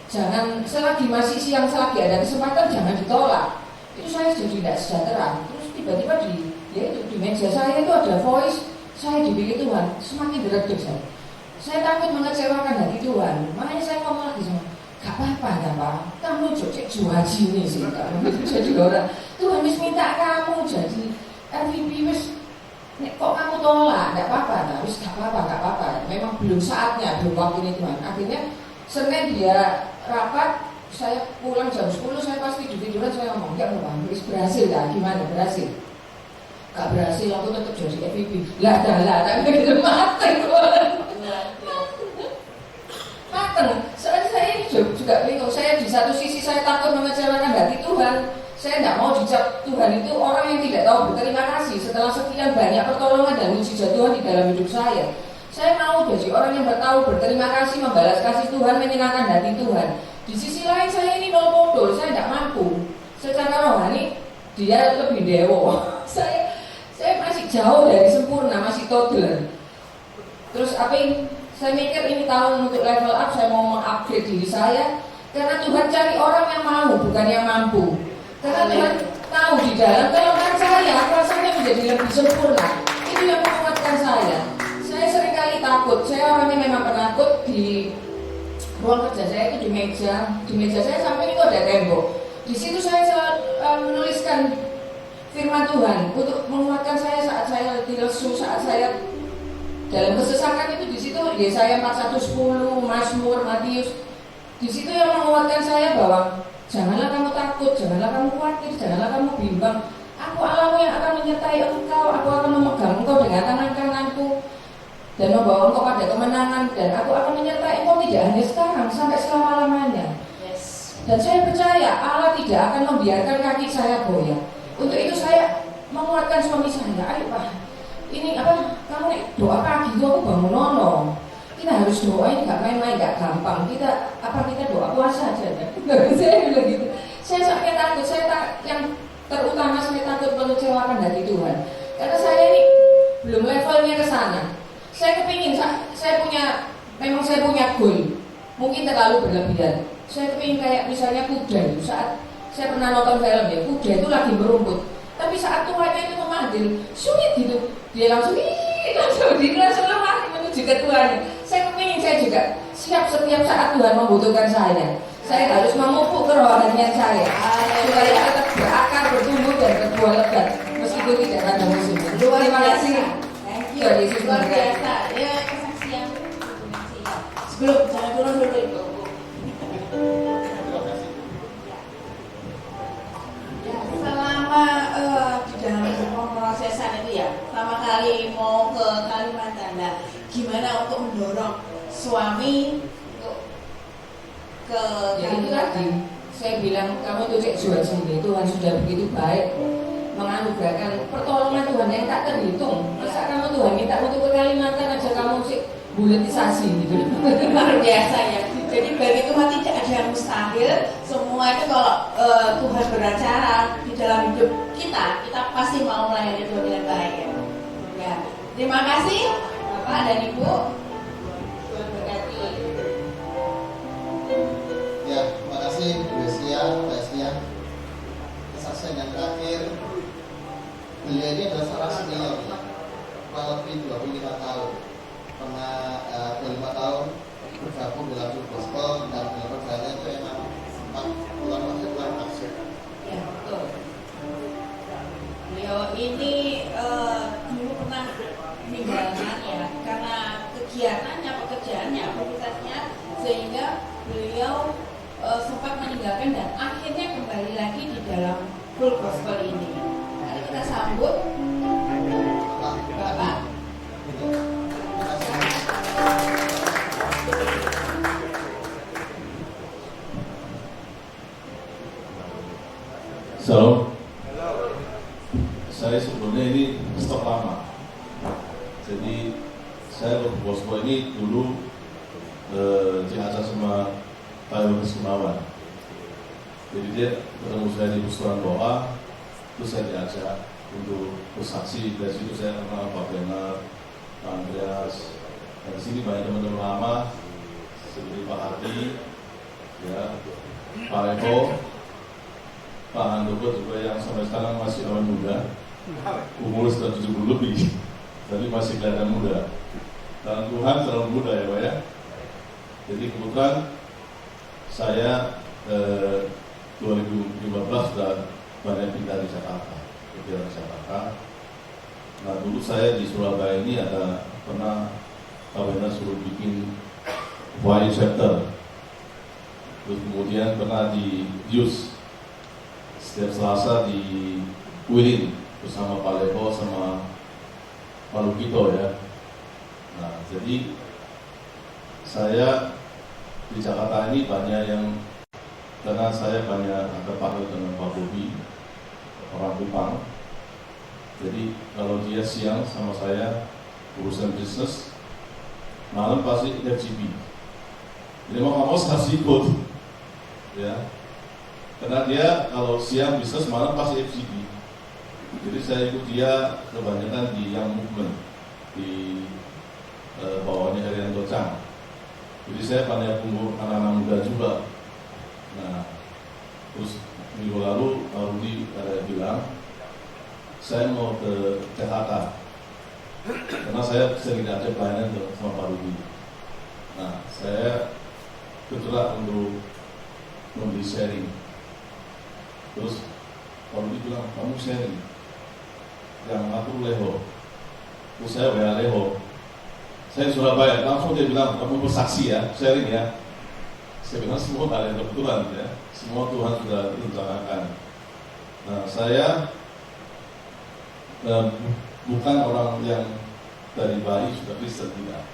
Jangan selagi masih siang, selagi ada kesempatan jangan ditolak. Itu saya jadi tidak sejahtera. Terus tiba-tiba di meja saya itu ada voice, saya dipilih Tuhan. Semakin deredek saya. Saya takut mengecewakan hati Tuhan. Makanya saya ngomong lagi sama, gak apa-apa, kamu cocok juaji ini sih, kamu jadi orang. Tuhan wis minta kamu jadi RVP wis. Kok kamu tolak? Gak apa-apa, wis gak apa-apa. Memang belum saatnya, belum waktunya Tuhan. Akhirnya Senin dia rapat, saya pulang jam 10, saya pasti tiduran, saya ngomong, ya Bang, berhasil gak? Gimana? Berhasil? Gak berhasil, aku tetap jadi FVP. Lah, begitu mateng. Mateng. Soalnya saya ini juga bingung. Saya di satu sisi saya takut mengecewakan hati Tuhan. Saya tidak mau dicap Tuhan itu orang yang tidak tahu berterima kasih setelah sekian banyak pertolongan dan mujizat Tuhan di dalam hidup saya. Saya mau jadi orang yang tahu berterima kasih, membalas kasih Tuhan, menyenangkan hati Tuhan. Di sisi lain saya ini nol modal, saya tidak mampu. Secara rohani dia lebih dewa. Saya masih jauh dari sempurna, masih toddler. Terus saya mikir ini tahun untuk level up, saya mau mengupgrade diri saya. Karena Tuhan cari orang yang mau, bukan yang mampu. Karena Tuhan tahu di dalam kelemahan saya, rasanya menjadi lebih sempurna. Itu yang menguatkan saya. Saya seringkali takut, saya orangnya memang penakut. Di ruang kerja saya itu di meja saya samping itu ada tembok. Di situ saya menuliskan firman Tuhan untuk menguatkan saya saat saya lesu, saat saya dalam kesesakan itu. Di situ Yesaya 41:10, Mazmur, Matius. Di situ yang menguatkan saya bahwa janganlah kamu takut, janganlah kamu khawatir, janganlah kamu bimbang. Aku Allahmu yang akan menyertai engkau, aku akan memegang engkau dengan tangan kananku dan membawa engkau pada kemenangan, dan aku akan menyertai engkau tidak hanya sekarang, sampai selama-lamanya. Dan saya percaya Allah tidak akan membiarkan kaki saya goyah. Untuk itu saya menguatkan suami saya, ayo Pak, ini kamu doa pagi itu aku bangun nono. Kita harus doa, ini gak main-main, gak gampang. Kita doa puasa aja ya. Saya bilang gitu. Saya sampai takut, yang terutama saya takut mengecewakan hati Tuhan. Karena saya ini belum levelnya ke sana. Saya kepingin, saya punya goal. Mungkin terlalu berlebihan. Saya kepingin kayak misalnya kuda itu, saat saya pernah nonton film ya, kuda itu lagi merumput. Tapi saat tuannya itu memanggil, sulit gitu. Dia langsung lari menuju ke tuannya. Saya kepingin saya juga siap setiap saat Tuhan membutuhkan saya. Saya harus memupuk kerohanian saya supaya tetap berakar, bertumbuh dan berbuah lebat meskipun tidak ada musim. Terima kasih. Tuhan Yesus luar biasa. Ya, kesaksian. Sebelum jangan turun dulu. Selama di dalam pemrosesan itu ya, pertama kali mau ke Kalimantan, gimana untuk mendorong suami untuk ke itu tadi saya bilang kamu tuh cek jual sini, Tuhan sudah begitu baik menganugerahkan pertolongan Tuhan yang tak terhitung. Masa kamu Tuhan minta untuk ke Kalimantan aja kamu sih buletisasi gitu. Luar biasa ya. Jadi bagi Tuhan tidak ada yang mustahil. Semua itu kalau Tuhan beracara di dalam hidup kita pasti mau melayani Tuhan dengan baik ya. Ya. Terima kasih Bapak dan Ibu. Tuhan berkati. Ya, terima kasih Bu Estia, Mbak Estia. Kesaksian yang terakhir, beliau ini adalah seorang senior, kurang lebih 25 tahun. Pernah 25 tahun bergabung dalam grup gospel dan dalam perjalanan itu emang sempat keluar masuk. Ya betul. Beliau ini dulu pernah meninggalkan ya karena kegiatannya, pekerjaannya, aktivitasnya, sehingga beliau sempat meninggalkan dan akhirnya kembali lagi di dalam full gospel ini. Mari kita sambut Bapak. Salam. Saya sebelumnya ini stok lama. Jadi saya bosku ini dulu diajar sama Tayo Kesumawan. Jadi dia ketemu saya di Pustuan Doa, terus saya diajak untuk bersaksi. Dari situ saya kenal Pak Benar, Pak Andreas, Dan di sini banyak teman-teman lama seperti Pak Hadi, ya, Pak Eko, Pak Handoko juga yang sampai sekarang masih awet muda, umur sudah 70 lebih, tapi masih kelihatan muda. Dan Tuhan terlalu muda ya Pak ya. Jadi kebetulan saya 2015 sudah banyak pindah di Jakarta, di Jakarta. Nah dulu saya di Surabaya ini ada pernah Kabena suruh bikin Y chapter, terus kemudian pernah di Yus setiap Selasa di Uin bersama Pak Leko sama Pak Lukito ya. Nah jadi saya di Jakarta ini banyak yang, karena saya banyak terpakai dengan Pak Bobi, orang Kupang. Jadi kalau dia siang sama saya urusan bisnis, malam pasti FGB. Jadi mau nggak mau harus ikut, ya. Karena dia kalau siang bisnis, malam pasti FGB. Jadi saya ikut dia kebanyakan di Young Movement, di bawahnya Herianto Chang. Jadi saya banyak kumpul anak-anak muda juga. Nah, terus minggu lalu Pak Rudi bilang, saya mau ke Jakarta, karena saya sering ada pelayanan sama Pak Rudi. Nah, saya kebetulan untuk memberi sharing. Terus Pak Rudi bilang, kamu sharing, yang aku Leho, terus saya WA Leho. Saya Surabaya, langsung dia bilang, kamu bersaksi ya, sharing ya. Saya bilang semua hal yang kebetulan ya, semua Tuhan sudah rencanakan. Nah, saya bukan orang yang dari bayi sudah Kristen, tidak.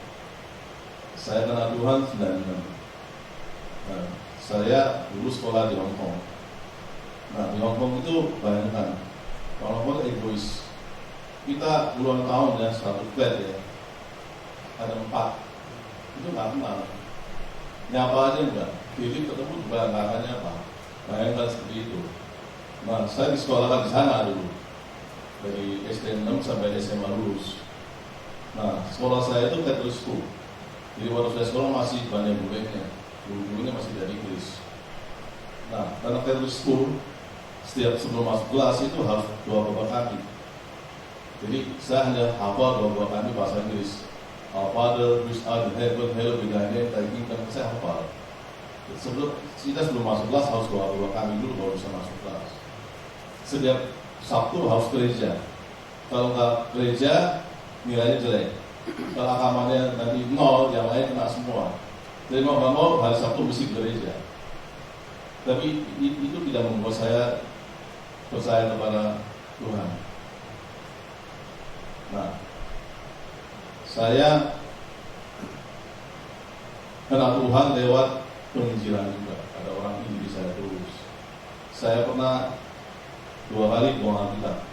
Saya kenal Tuhan 96. Nah, saya dulu sekolah di Hong Kong. Nah, di Hong Kong itu bayangkan, Hong Kong egois. Kita puluhan tahun ya, satu flat ya, ada 4, itu nggak kenal. Nyapa aja enggak, jadi ketemu juga nggak akan nyapa. Bayangkan seperti itu. Nah, saya disekolahkan di sana dulu, dari SD 6 sampai SMA lulus. Nah, sekolah saya itu Catholic School. Jadi waktu saya sekolah masih banyak gurunya, guru-gurunya masih dari Inggris. Nah, karena Catholic School, setiap sebelum masuk kelas itu harus doa Bapa Kami. Jadi saya hanya hafal doa Bapa Kami bahasa Inggris. Our Father, which art in heaven, hallowed be thy name, thy kingdom, saya hafal. Sebelum masuk kelas harus doa Bapa Kami dulu baru bisa masuk kelas. Setiap Sabtu harus gereja. Kalau nggak gereja, nilainya jelek. Kalau agamanya nanti 0, yang lain kena semua. Jadi mau nggak mau hari Sabtu mesti gereja. Tapi itu tidak membuat saya percaya kepada Tuhan. Nah, saya kenal Tuhan lewat penginjilan juga. Ada orang ini bisa terus. Saya pernah 2 kali buang Alkitab.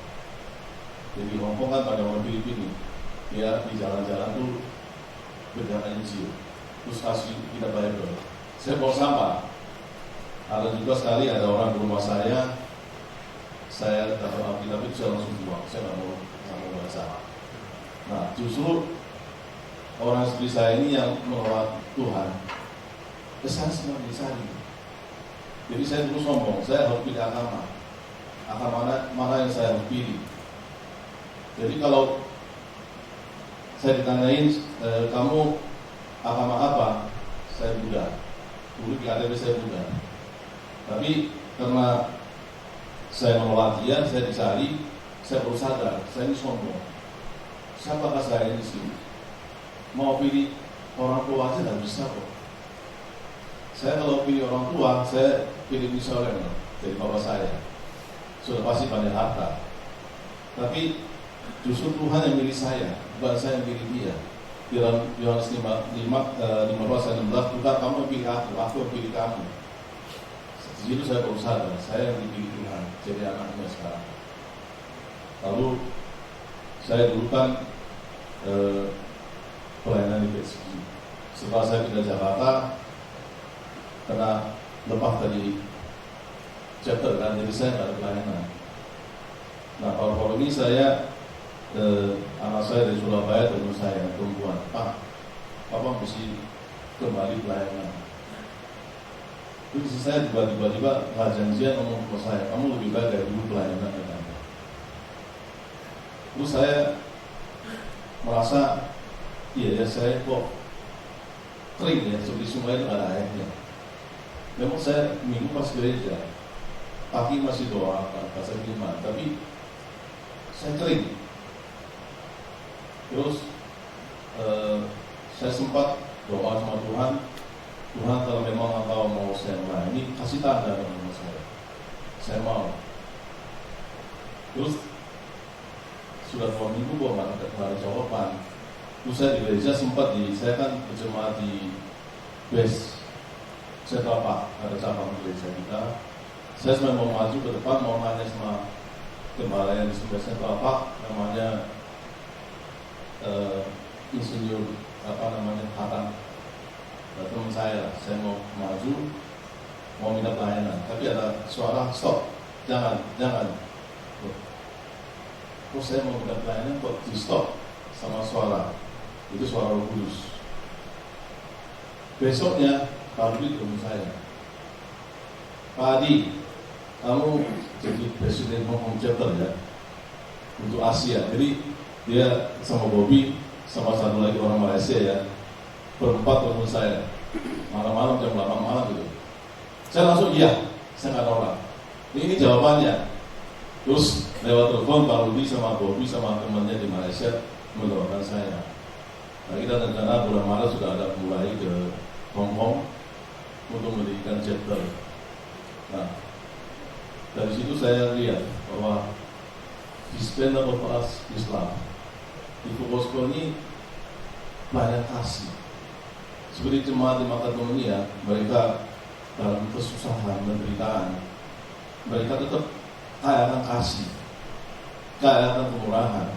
Jadi Hong Kong kan pada orang Filipina, dia di jalan-jalan tuh berjalan Injil, terus kasih kita Bible. Saya bawa sampah. Ada juga sekali ada orang di rumah saya dapat Alkitab itu saya langsung buang. Saya nggak mau baca. Nah, justru orang seperti saya ini yang menolak Tuhan, kesan semua dicari. Jadi saya dulu sombong, saya harus pilih agama. Mana yang saya harus pilih. Jadi kalau saya ditanyain, kamu agama apa? Saya Buddha. Dulu di KTP saya Buddha. Tapi karena saya menolak dia, saya dicari, saya baru sadar, saya ini sombong. Siapakah saya ini sini? Mau pilih orang tua aja nggak bisa kok. Saya kalau pilih orang tua, saya pilih misioner dari bapak saya. Sudah pasti banyak harta. Tapi justru Tuhan yang milih saya, bukan saya yang pilih dia. Di dalam Yohanes 15:16, bukan kamu yang pilih aku yang pilih kamu. Di situ saya baru sadar, saya yang dipilih Tuhan, jadi anaknya sekarang. Lalu saya dulu kan pelayanan di PSG. Setelah saya pindah Jakarta, karena lepas dari chapter kan, jadi saya nggak ada pelayanan. Nah, kalau ini saya anak saya dari Surabaya, teman saya perempuan, Pak, Papa mesti kembali pelayanan. Terus saya tiba-tiba nggak janjian ngomong ke saya, kamu lebih baik dari dulu pelayanan ya kan. Terus saya merasa, iya ya saya kok kering ya, seperti sungai itu nggak ada airnya. Memang saya minggu pas gereja, pagi masih doa, pasal firman, tapi saya kering. Terus saya sempat doa sama Tuhan, Tuhan kalau memang Engkau mau saya melayani, kasih tanda sama saya mau. Terus sudah 2 minggu kok nggak ada jawaban. Terus saya di gereja sempat saya kan berjemaat di base Central Park, ada cabang gereja kita. Saya sebenarnya mau maju ke depan, mau nanya sama gembala yang di sebelah Central Park, namanya insinyur Haran, teman saya mau maju, mau minta pelayanan, tapi ada suara stop, jangan. Kok saya mau minta pelayanan kok di stop sama suara, itu suara Roh Kudus. Besoknya Pak Adi ketemu saya, Pak Adi, kamu jadi presiden Hong Kong chapter ya untuk Asia. Jadi dia sama Bobby sama satu lagi orang Malaysia ya, berempat ketemu saya malam-malam jam 8 malam gitu. Saya langsung iya, saya nggak nolak. Ini jawabannya. Terus lewat telepon Pak Rudi sama Bobby sama temannya di Malaysia mendoakan saya. Nah, kita rencana bulan Maret sudah ada mulai ke Hong Kong untuk mendirikan chapter. Nah, dari situ saya lihat bahwa di Spender of Us Islam di Fukuoka ini banyak kasih. Seperti jemaat di Makedonia, mereka dalam kesusahan, penderitaan, mereka tetap kaya akan kasih, kaya akan kemurahan.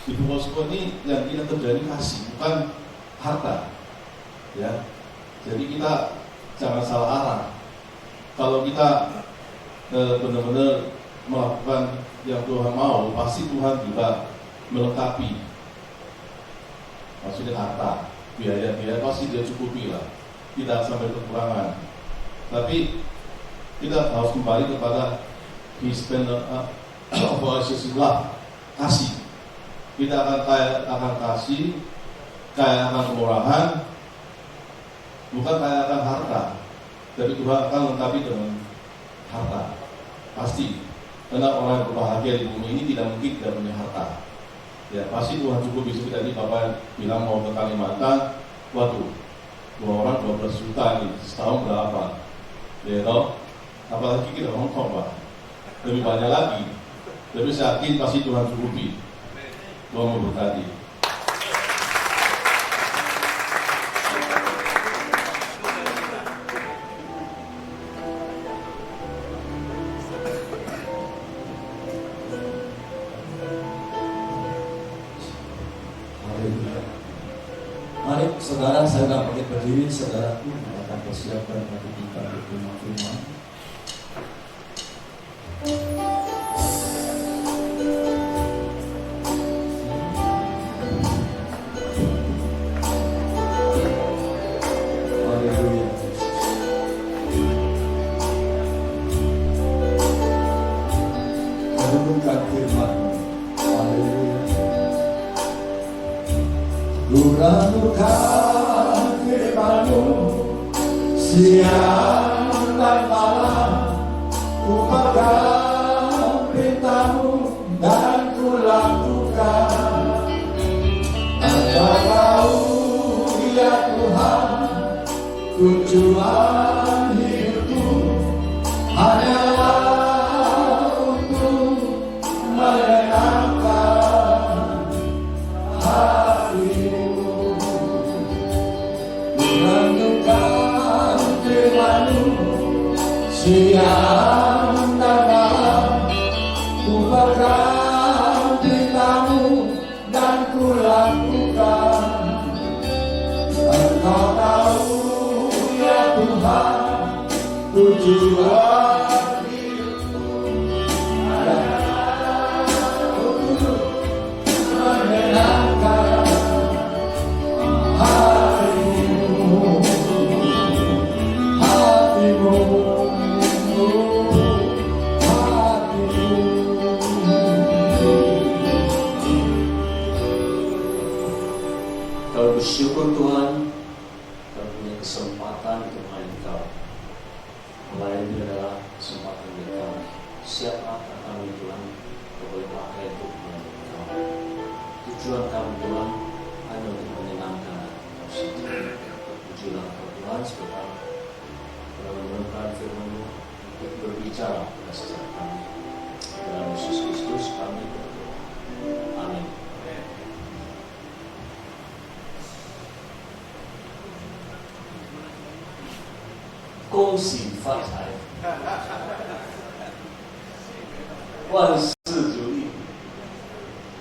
Di Fukuoka ini yang tidak terjadi kasih, bukan harta. Ya, jadi kita jangan salah arah. Kalau kita benar-benar melakukan yang Tuhan mau, pasti Tuhan juga melengkapi. Maksudnya harta, biaya pasti dia cukupi lah, tidak sampai kekurangan. Tapi kita harus kembali kepada His Spender of Love, kasih. Kita akan kasih, kaya akan kemurahan, bukan kaya akan harta, tapi Tuhan akan lengkapi dengan harta. Pasti, karena orang yang berbahagia di bumi ini tidak mungkin tidak punya harta. Ya, pasti Tuhan cukup. Seperti tadi Bapak bilang mau ke Kalimantan, waduh, 2 orang 12 juta nih, setahun berapa? Ya toh, apalagi kita Hong Kong Pak, lebih banyak lagi. Tapi saya yakin pasti Tuhan cukupi. Tuhan memberkati. Mari saudara, saya sudah pakai berdiri, saudaraku akan persiapkan hati kita untuk firman. Haleluya. Merenungkan firman. Haleluya. Kurenungkan firman-Mu siang dan malam, ku pegang perintah-Mu dan ku lakukan. Engkau tahu ya Tuhan, tujuan hidupku hanyalah untuk menyenangkan hati-Mu. Renungkan firman-Mu siang dan malam, ku pegang perintah-Mu dan ku lakukan. Engkau tahu ya Tuhan, tujuan hidupku adalah untuk menyenangkan hati-Mu. bersyukur Tuhan, kami punya kesempatan untuk melayani Kau. Melayani adalah kesempatan bagi kami. Siapa kami Tuhan, Kau boleh pakai untuk melayani Kau. Tujuan kami Tuhan hanya untuk menyenangkan Kau sendiri. Pujilah Kau Tuhan, sebab Kau menemukan firman-Mu untuk berbicara pada setiap kami. Dalam Yesus Kristus kami berdoa. Amin.恭喜发财，万事如意，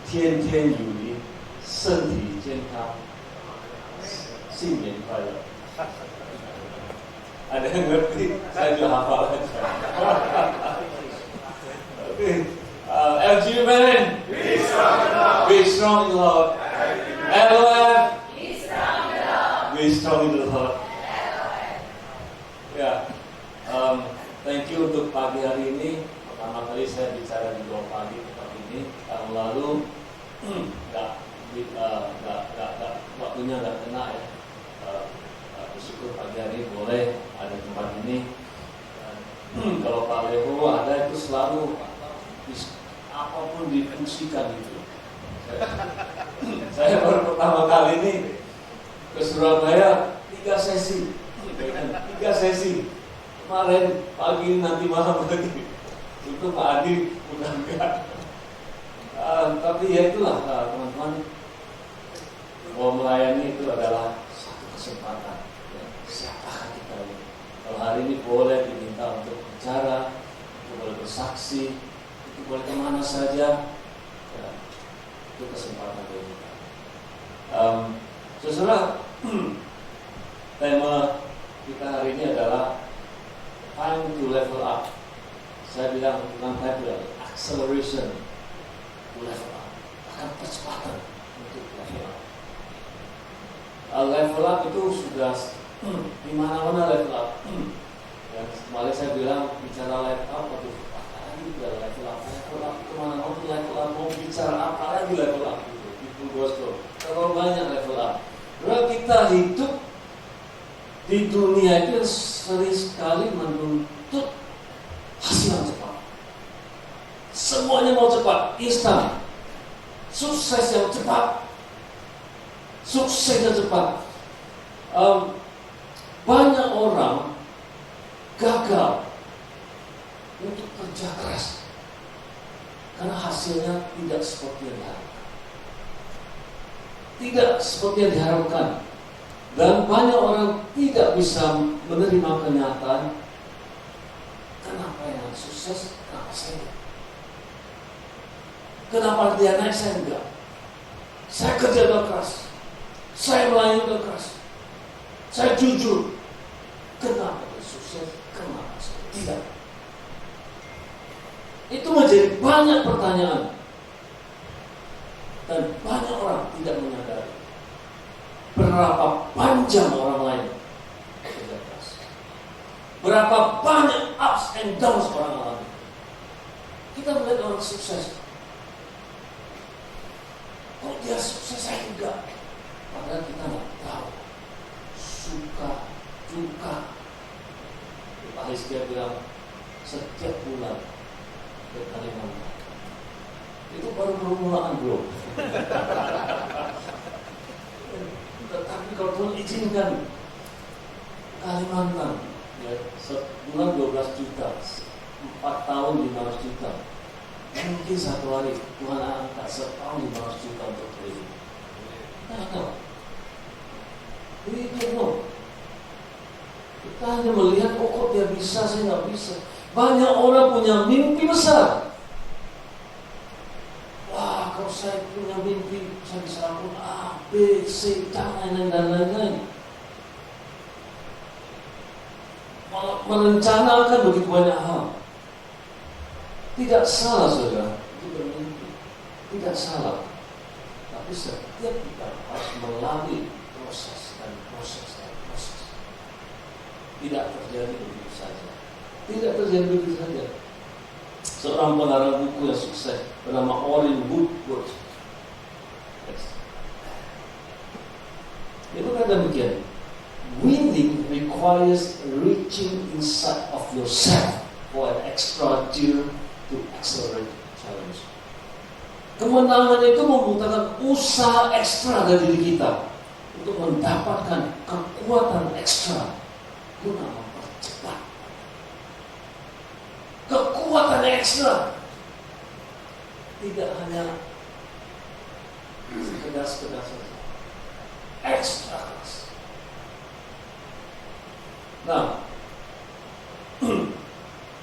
天天有余，身体健康，新年快乐。Ada yang ngerti? Saya juga hafal aja. Oke, LG men, be strong in the Lord. LOF, be strong in the Lord. Ya, thank you untuk pagi hari ini. Pertama kali saya bicara di 2 pagi tempat ini. Tahun lalu waktunya nggak kena ya. Bersyukur pagi hari boleh ada tempat ini. Kalau Pak Leho ada itu selalu apapun difungsikan itu. Saya baru pertama kali ini ke Surabaya 3 sesi. 3 sesi kemarin pagi nanti malam lagi itu Pak Adi udah enggak tapi ya itulah teman-teman bahwa melayani itu adalah satu kesempatan ya, siapakah kita ini kalau hari ini boleh diminta untuk bicara itu boleh bersaksi itu boleh kemana saja ya, itu kesempatan bagi kita saudara tema kita hari ini adalah time to level up. Saya bilang bukan time to acceleration to level up. Akan percepatan untuk level up. Level up itu sudah di mana-mana level up. Dan kemarin saya bilang bicara level up, aduh apalagi level up kemana-mana level up, mau bicara apa lagi level up itu bosku. Terlalu banyak level up. Berarti kita hidup di dunia itu sering sekali menuntut hasil yang cepat. Semuanya mau cepat, instan. Sukses yang cepat. Sukses yang cepat. Banyak orang gagal untuk kerja keras karena hasilnya tidak seperti yang diharapkan. Tidak seperti yang diharapkan. Dan banyak orang tidak bisa menerima kenyataan. Kenapa yang sukses, kenapa saya enggak? Kenapa dia naik, saya enggak? Saya kerja keras, saya melayani keras, saya jujur. Kenapa dia sukses, kenapa saya tidak? Itu menjadi banyak pertanyaan. Dan banyak orang tidak menyadari berapa panjang orang lain kerja keras. Berapa banyak ups and downs orang lain. Kita melihat orang sukses. Kok dia sukses, saya enggak? Padahal kita nggak tahu. Suka, duka. Pak Hizkia bilang setiap bulan ke Kalimantan. Itu baru permulaan bro. Tetapi kalau Tuhan izinkan Kalimantan ya, sebulan 12 juta 4 tahun 500 juta mungkin satu hari Tuhan angkat setahun 500 juta untuk keliling. Nah, itu loh. Kita hanya melihat kok dia bisa, saya nggak bisa. Banyak orang punya mimpi besar. Wah, kalau saya punya mimpi, saya bisa lakukan A, B, C, dan lain-lain. Merencanakan begitu banyak hal. Tidak salah, saudara. Itu bermimpi. Tidak salah. Tapi setiap kita harus melalui proses. Tidak terjadi begitu saja. Tidak terjadi begitu saja. Seorang pengarang buku yang sukses bernama Orrin Woodward. demikian, winning requires reaching inside of yourself for an extra gear to accelerate challenge. Kemenangan itu membutuhkan usaha ekstra dari diri kita untuk mendapatkan kekuatan ekstra guna mempercepat. Kekuatan ekstra tidak hanya sekedar saja, ekstra keras. Nah,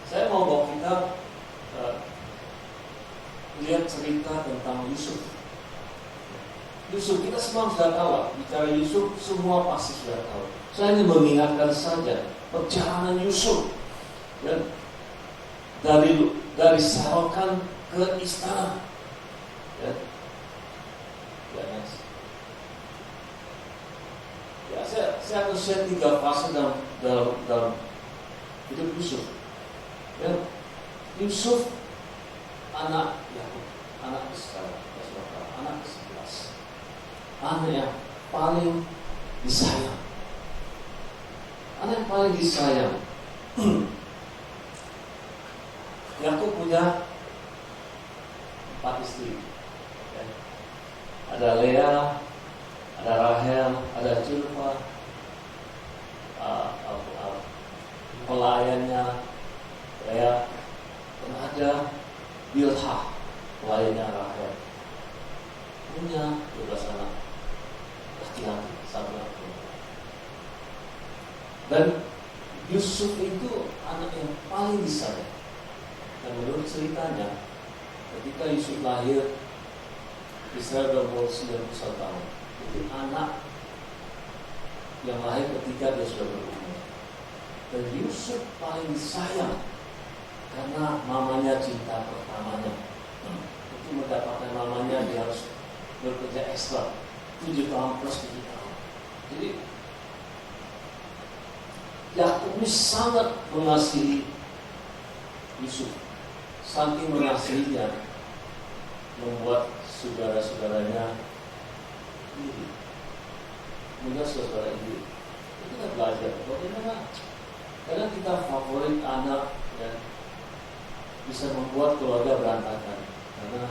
saya mau bawa kita lihat cerita tentang Yusuf. Yusuf, kita semua sudah tahu, bicara Yusuf semua pasti sudah tahu. Saya ingin mengingatkan saja perjalanan Yusuf, ya, dari serokan ke istana. Ya. Ya, saya akan share 3 fase dalam hidup Yusuf. Ya. Yusuf anak Yakub, anak Israel, anak ke-11, anak yang paling disayang, anak yang paling disayang. Yakub punya 4 istri. Ya. Ada Lea, ada Rahel, ada Zilpa, pelayannya Lea, dan ada Bilhah, pelayannya Rahel. Punya 12 anak laki-laki, sama laki. Dan Yusuf itu anak yang paling disayang. Dan menurut ceritanya, ketika Yusuf lahir, Israel berumur 91 tahun. Itu anak yang lahir ketika dia sudah berumur. Dan Yusuf paling disayang karena mamanya cinta pertamanya. Itu mendapatkan mamanya, dia harus bekerja ekstra 7 tahun plus 7 tahun. Jadi Yakub ini sangat mengasihi Yusuf. Saking mengasihinya, membuat saudara-saudaranya iri. Membuat saudara iri. Kita belajar bagaimana kadang kita favorit anak dan bisa membuat keluarga berantakan. Karena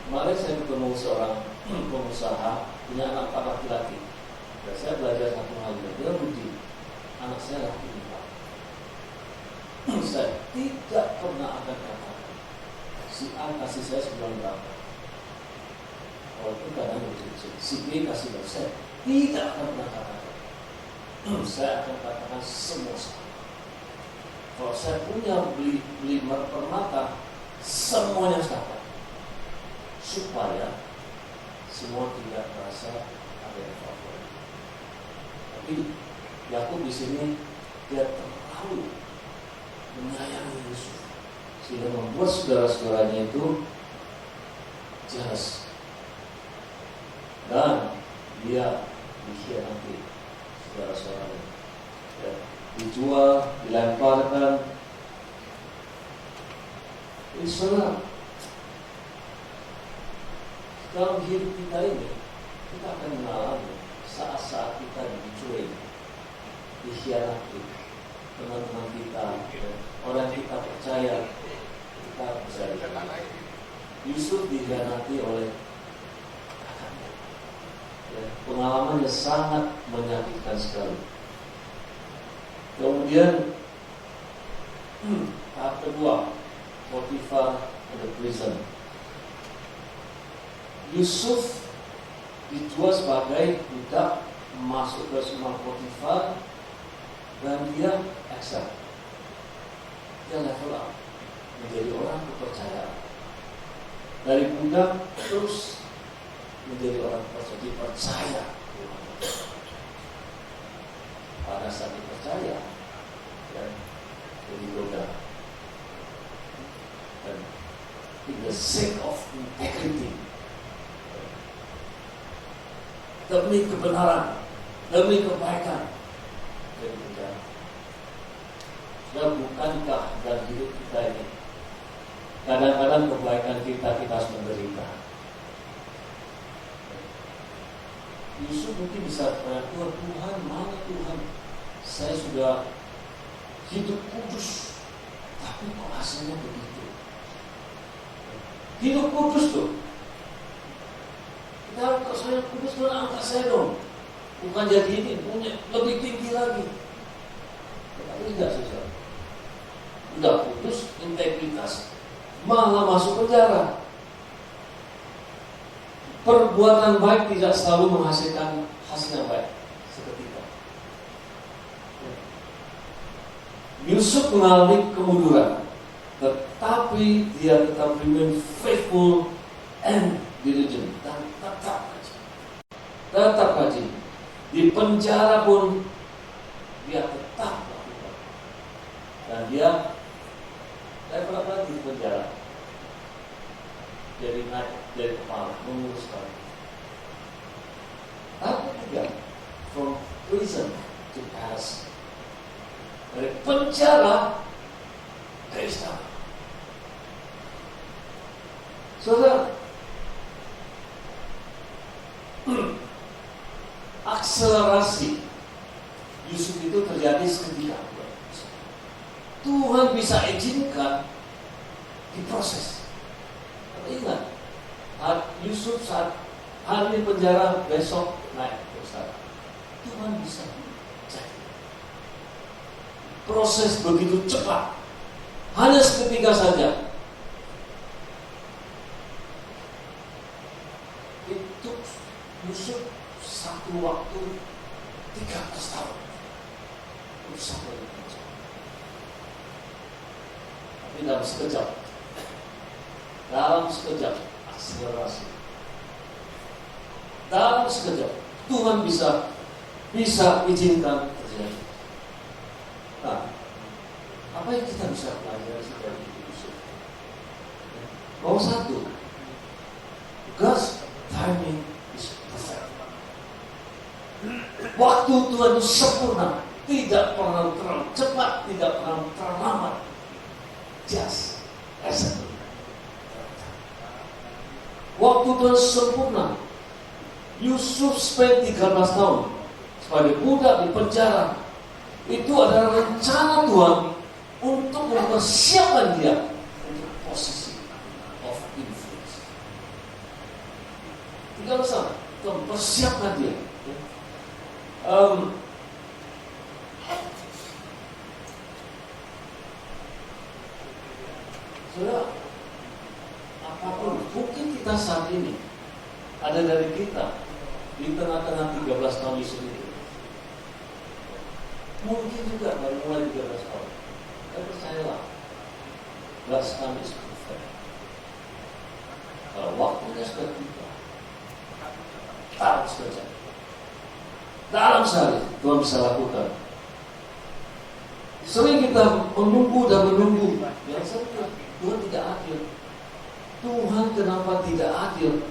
kemarin saya ketemu seorang pengusaha punya anak laki-laki. Dan saya belajar satu hal, dia budi, anak saya laki-laki. Saya tidak pernah akan katakan si A kasih saya 9 berapa. Walaupun kadang lucu, si B kasih berapa, saya tidak akan pernah katakan. Saya akan katakan semua sama. Kalau saya punya beli permata, semuanya sama, supaya semua tidak merasa ada yang favorit. Tapi Yakub di sini dia terlalu menyayangi Yusuf sehingga membuat saudara-saudaranya itu jelas dan dia dikhianati saudara-saudaranya, ya, dijual, dilemparkan. Saudara, dalam hidup kita ini kita akan mengalami saat-saat kita diculik, dikhianati teman-teman kita, orang kita percaya, kita bisa dikhianati. Yusuf dikhianati oleh kakaknya. Ya, pengalamannya sangat menyakitkan sekali. Kemudian tahap kedua, Potifar the prison. Yusuf dijual sebagai budak, masuk ke rumah Potifar dan dia accept. Dia level up menjadi orang kepercayaan. Dari budak terus menjadi orang percaya. Pada saat dipercaya dan jadi budak. Dan in the sake of integrity, demi kebenaran, demi kebaikan, jadi budak. Dan bukankah dalam hidup kita ini kadang-kadang kebaikan kita harus menderita. Yusuf mungkin bisa bertanya, Tuhan, mana Tuhan? Saya sudah hidup kudus, tapi kok hasilnya begitu? Hidup kudus tuh. Kalau saya kudus, Tuhan angkat saya dong. Bukan jadi ini, punya lebih tinggi lagi. Tapi tidak susah. Udah kudus, integritas, malah masuk penjara. Perbuatan baik tidak selalu menghasilkan hasil yang baik seketika. Yusuf mengalami kemunduran, tetapi dia tetap remain faithful and diligent, dan tetap rajin. Di penjara pun dia tetap lakukan, dan dia level lagi di penjara, jadi naik dari kepala menguruskan. Tapi juga from prison to palace, dari penjara ke istana. Saudara, akselerasi Yusuf itu terjadi seketika. Tuhan bisa izinkan diproses. Ingat, Yusuf saat hari di penjara, besok naik ke istana. Tuhan bisa jadi. Proses begitu cepat, hanya seketika saja. Itu Yusuf satu waktu 13 tahun untuk sampai di penjara. Tapi dalam sekejap akselerasi, dalam sekejap Tuhan bisa izinkan terjadi. Nah, apa yang kita bisa pelajari dari Yusuf? Nomor satu, God's timing is perfect. Waktu Tuhan itu sempurna, tidak pernah terlalu cepat, tidak pernah terlalu lambat. Just exactly. Waktu Tuhan sempurna. Yusuf spend 13 tahun sebagai budak di penjara. Itu adalah rencana Tuhan untuk mempersiapkan dia untuk posisi of influence. Tidak usah, Tuhan mempersiapkan dia. Saudara, apapun mungkin kita saat ini ada dari kita di tengah-tengah 13 tahun Yusuf itu, mungkin juga baru mulai 13 tahun. Dan percayalah, God's time is perfect. Kalau waktunya sudah tiba, dalam sekejap, dalam sehari Tuhan bisa lakukan. Sering kita menunggu dan menunggu. Yang sering Tuhan tidak adil. Tuhan kenapa tidak adil?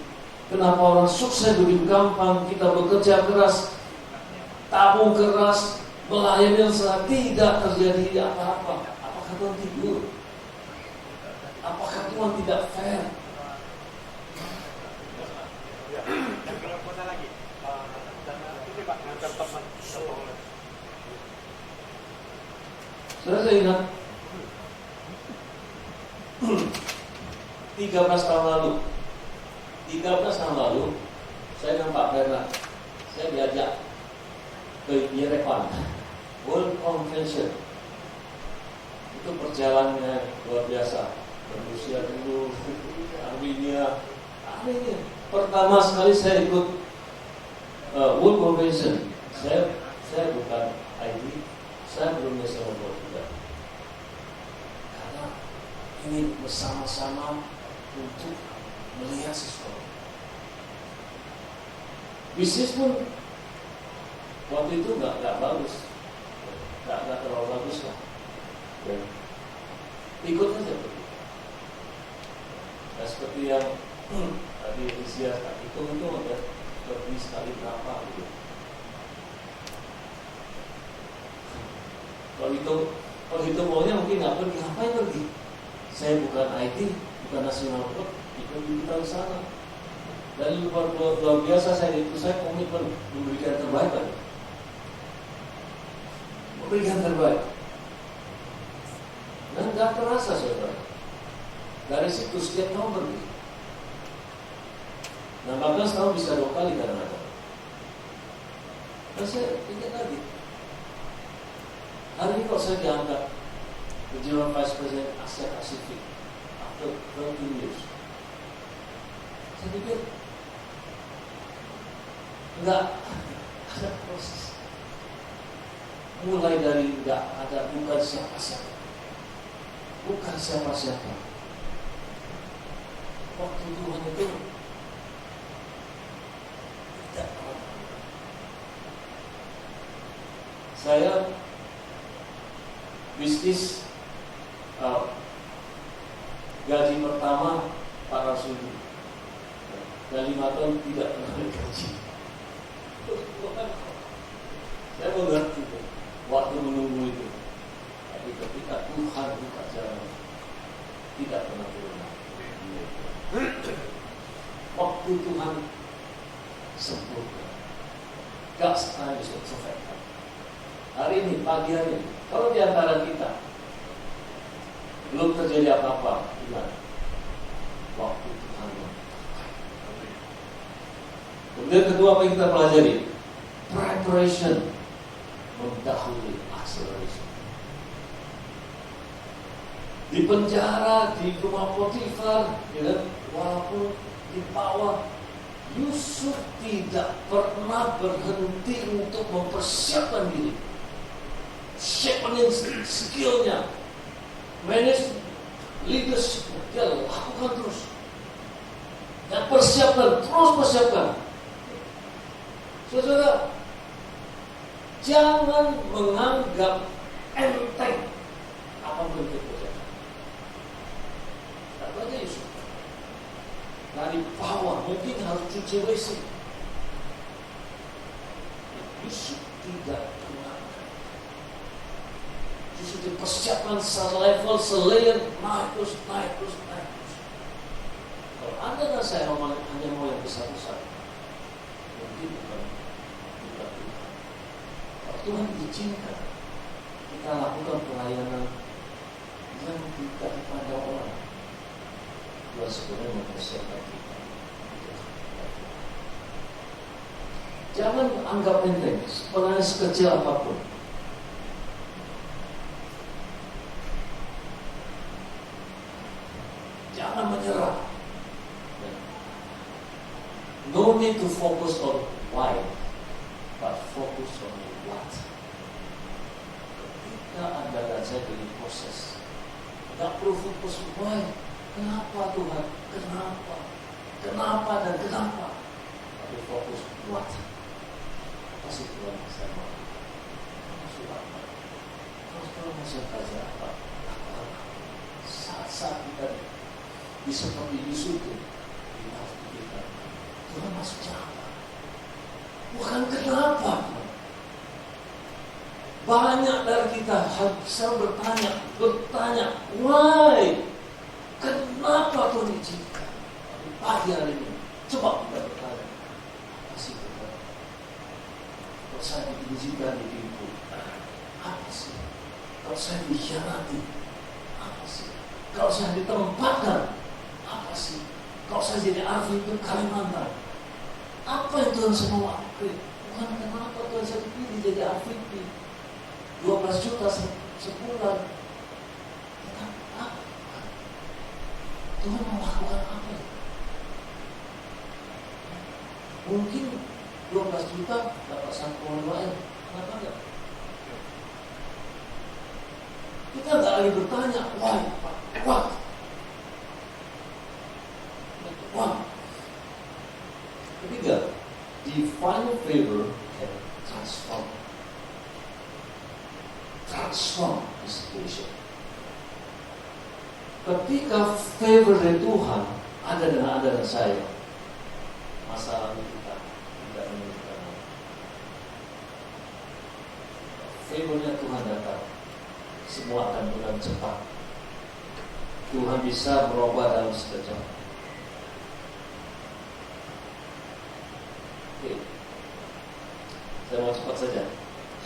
Kenapa orang sukses begitu gampang? Kita bekerja keras, tabung keras, melayani usaha, tidak terjadi apa-apa. Apakah Tuhan tidur? Apakah Tuhan tidak fair? Saya ingat 13 tahun lalu saya dengan Pak Bernard, saya diajak ke Yerevan World Convention. Itu perjalanannya luar biasa. Rusia dulu, Armenia. Pertama sekali saya ikut World Convention. Saya bukan ID, saya belum nasional juga. Karena ini bersama-sama untuk melihat sesuatu. Bisnis pun waktu itu nggak bagus, nggak terlalu bagus lah. Ikut aja begitu. Nah, seperti yang tadi Rizia itu ada pergi sekali berapa gitu. Kalau itu maunya mungkin nggak pergi, ngapain pergi? Saya bukan IT, bukan nasional klub, ikut di kita sana. Dan luar biasa saya komitmen memberikan terbaik lagi. Memberikan terbaik. Dan gak terasa saudara. Dari situ setiap tahun berbeda. Nah, 14 tahun bisa 2 kali kadang-kadang. Dan saya ingat lagi. Hari ini kok saya diangkat the General Vice President Asia Pacific after 20 years. Saya pikir enggak ada proses. Mulai dari enggak ada, bukan siapa-siapa. Bukan siapa-siapa. Waktu Tuhan itu tidak apa-apa. Saya bisnis gaji pertama 400.000 dan 5 tahun tidak pernah digaji. Saya mengerti waktu menunggu itu. Tapi ketika Tuhan buka jalan, tidak pernah turun. Waktu Tuhan sempurna, God's time is perfect. Hari ini, pagi hari ini, kalau di antara kita belum terjadi apa-apa, gimana? Waktu Tuhan. Kemudian kedua, apa yang kita pelajari? Preparation mendahului acceleration. Di penjara, di rumah Potifar, ya, walaupun di bawah, Yusuf tidak pernah berhenti untuk mempersiapkan diri. Sharpening skillnya, manage leadership, dia lakukan terus. Dan persiapkan, terus persiapkan. Saudara, jangan menganggap enteng apa bentuk pekerjaan. Tak baca Yusuf. Dari bawah mungkin harus cuci WC. Yusuf tidak pernah. Yusuf dipersiapkan selevel, selayer, naik terus. Kalau Anda dan saya hanya mau yang besar-besar, mungkin bukan Tuhan. Kalau Tuhan izinkan kita lakukan pelayanan yang tidak kepada orang, Tuhan sebenarnya mempersiapkan kita. Jangan anggap enteng, sebenarnya sekecil apapun. Jangan menyerah. No need to focus on why, but focus on what. Ketika Anda dan saya di proses, tidak perlu fokus why. Kenapa Tuhan? Kenapa dan kenapa? Tapi fokus what. Kasih Tuhan saya mau. Maksud apa? Terus Tuhan masih belajar apa? Saat-saat kita di seperti Yusuf itu, kita harus pikirkan Tuhan maksudnya apa? Bukan kenapa. Banyak dari kita bisa bertanya, why? Kenapa Tuhan izinkan? Pagi hari ini, coba kita bertanya. Apa sih Tuhan? Kalau saya diizinkan ditipu, apa sih? Kalau saya dikhianati, apa sih? Kalau saya ditempatkan, apa sih? Kalau saya jadi arfi di Kalimantan, apa yang Tuhan saya mau lakukan? Bukan kenapa Tuhan saya dipilih jadi arfi 12 juta sebulan. Tuhan mau lakukan apa? Mungkin 12 juta dapat 1,5 M. Kenapa enggak? Kita enggak lagi bertanya, why? Ketiga, divine favor can transform the situation. Ketika favor dari Tuhan ada dengan Anda dan saya, masalah kita tidak menunjukkan. Favornya Tuhan datang, semua akan dengan cepat. Tuhan bisa merubah dalam sekejap. Saya mau cepat saja.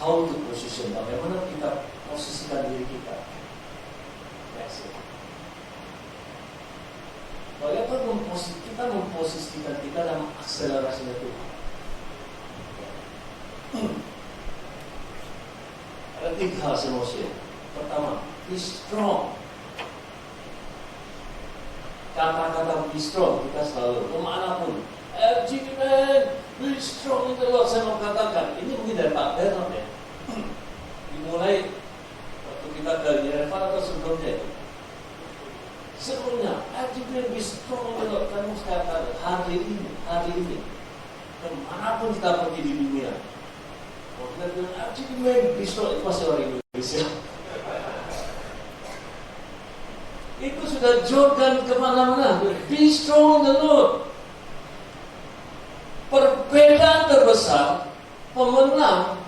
How to position, bagaimana kita posisikan diri kita. Bagaimana kita memposisikan kita dalam akselerasinya Tuhan. Ada 3 hal emosi. Pertama, be strong. Kata-kata be strong kita selalu kemanapun. FGB man, be strong in the Lord. Saya mau katakan, ini mungkin dari Pak Bernard ya. Dimulai waktu kita ke Yerevan atau sebelumnya itu. Sebelumnya, FGB be strong in the Lord. Kamu katakan hari ini, kemanapun kita pergi di dunia. Kalau kita bilang FGB man, be strong, itu pasti orang Indonesia. Itu sudah jorgan kemana-mana. Be strong in the Lord. Perbedaan terbesar pemenang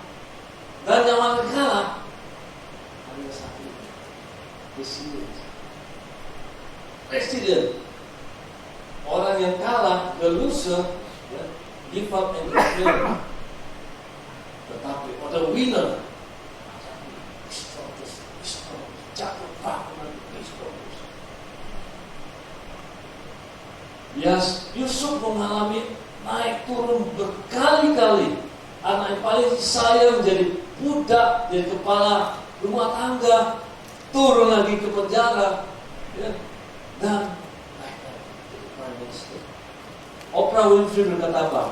dan yang kalah hanya satu, presiden. Orang yang kalah, the loser, ya, give up and declare. Tetapi the winner, jatuh bangun, Yes, Yusuf mengalami naik turun berkali-kali. Anak yang paling sayang menjadi budak, jadi kepala rumah tangga, turun lagi ke penjara, ya, dan naik jadi prime minister. Oprah Winfrey berkata apa?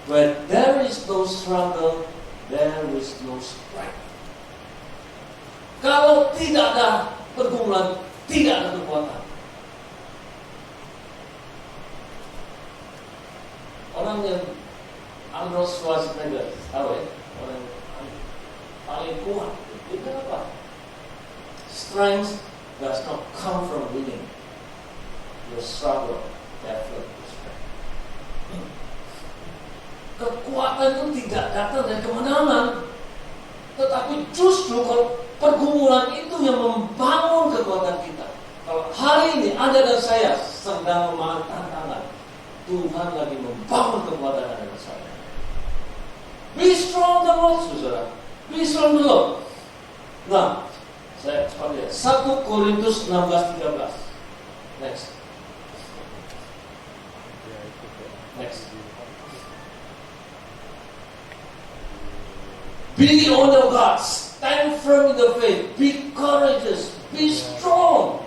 Where there is no struggle, there is no strength. Kalau tidak ada pergumulan, tidak ada kekuatan. Orang yang Arnold Schwarzenegger, tahu ya? Orang yang paling kuat, itu apa? Strength does not come from winning. Your struggle, develop strength. Kekuatan itu tidak datang dari kemenangan, tetapi justru kalau pergumulan itu yang membangun kekuatan kita. Kalau hari ini Anda dan saya sedang memakan tantangan, Tuhan lagi membangun kekuatan Anda dan saya. Be strong the Lord, saudara. Be strong the Lord. Nah, saya cepat lihat. 1 Korintus 16:13. Next. Be on your guard. Stand firm in the faith. Be courageous. Be strong.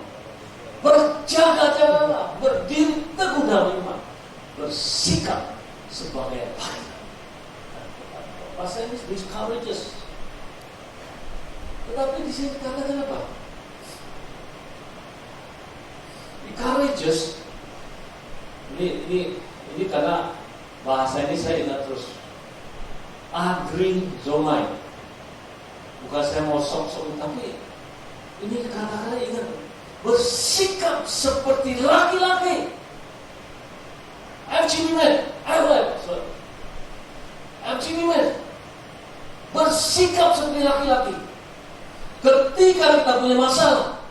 Berjaga-jagalah. Berdiri teguh dalam iman. Bersikap sebagai laki. Bahasa Inggris be courageous. Tetapi di sini dikatakan apa? Be courageous. Ini karena bahasa ini saya ingat terus. Agrizomai. Bukan saya mau sok-sok, tapi ini kata-kata ingat. Bersikap seperti laki-laki. FGB man, bersikap seperti laki-laki. Ketika kita punya masalah,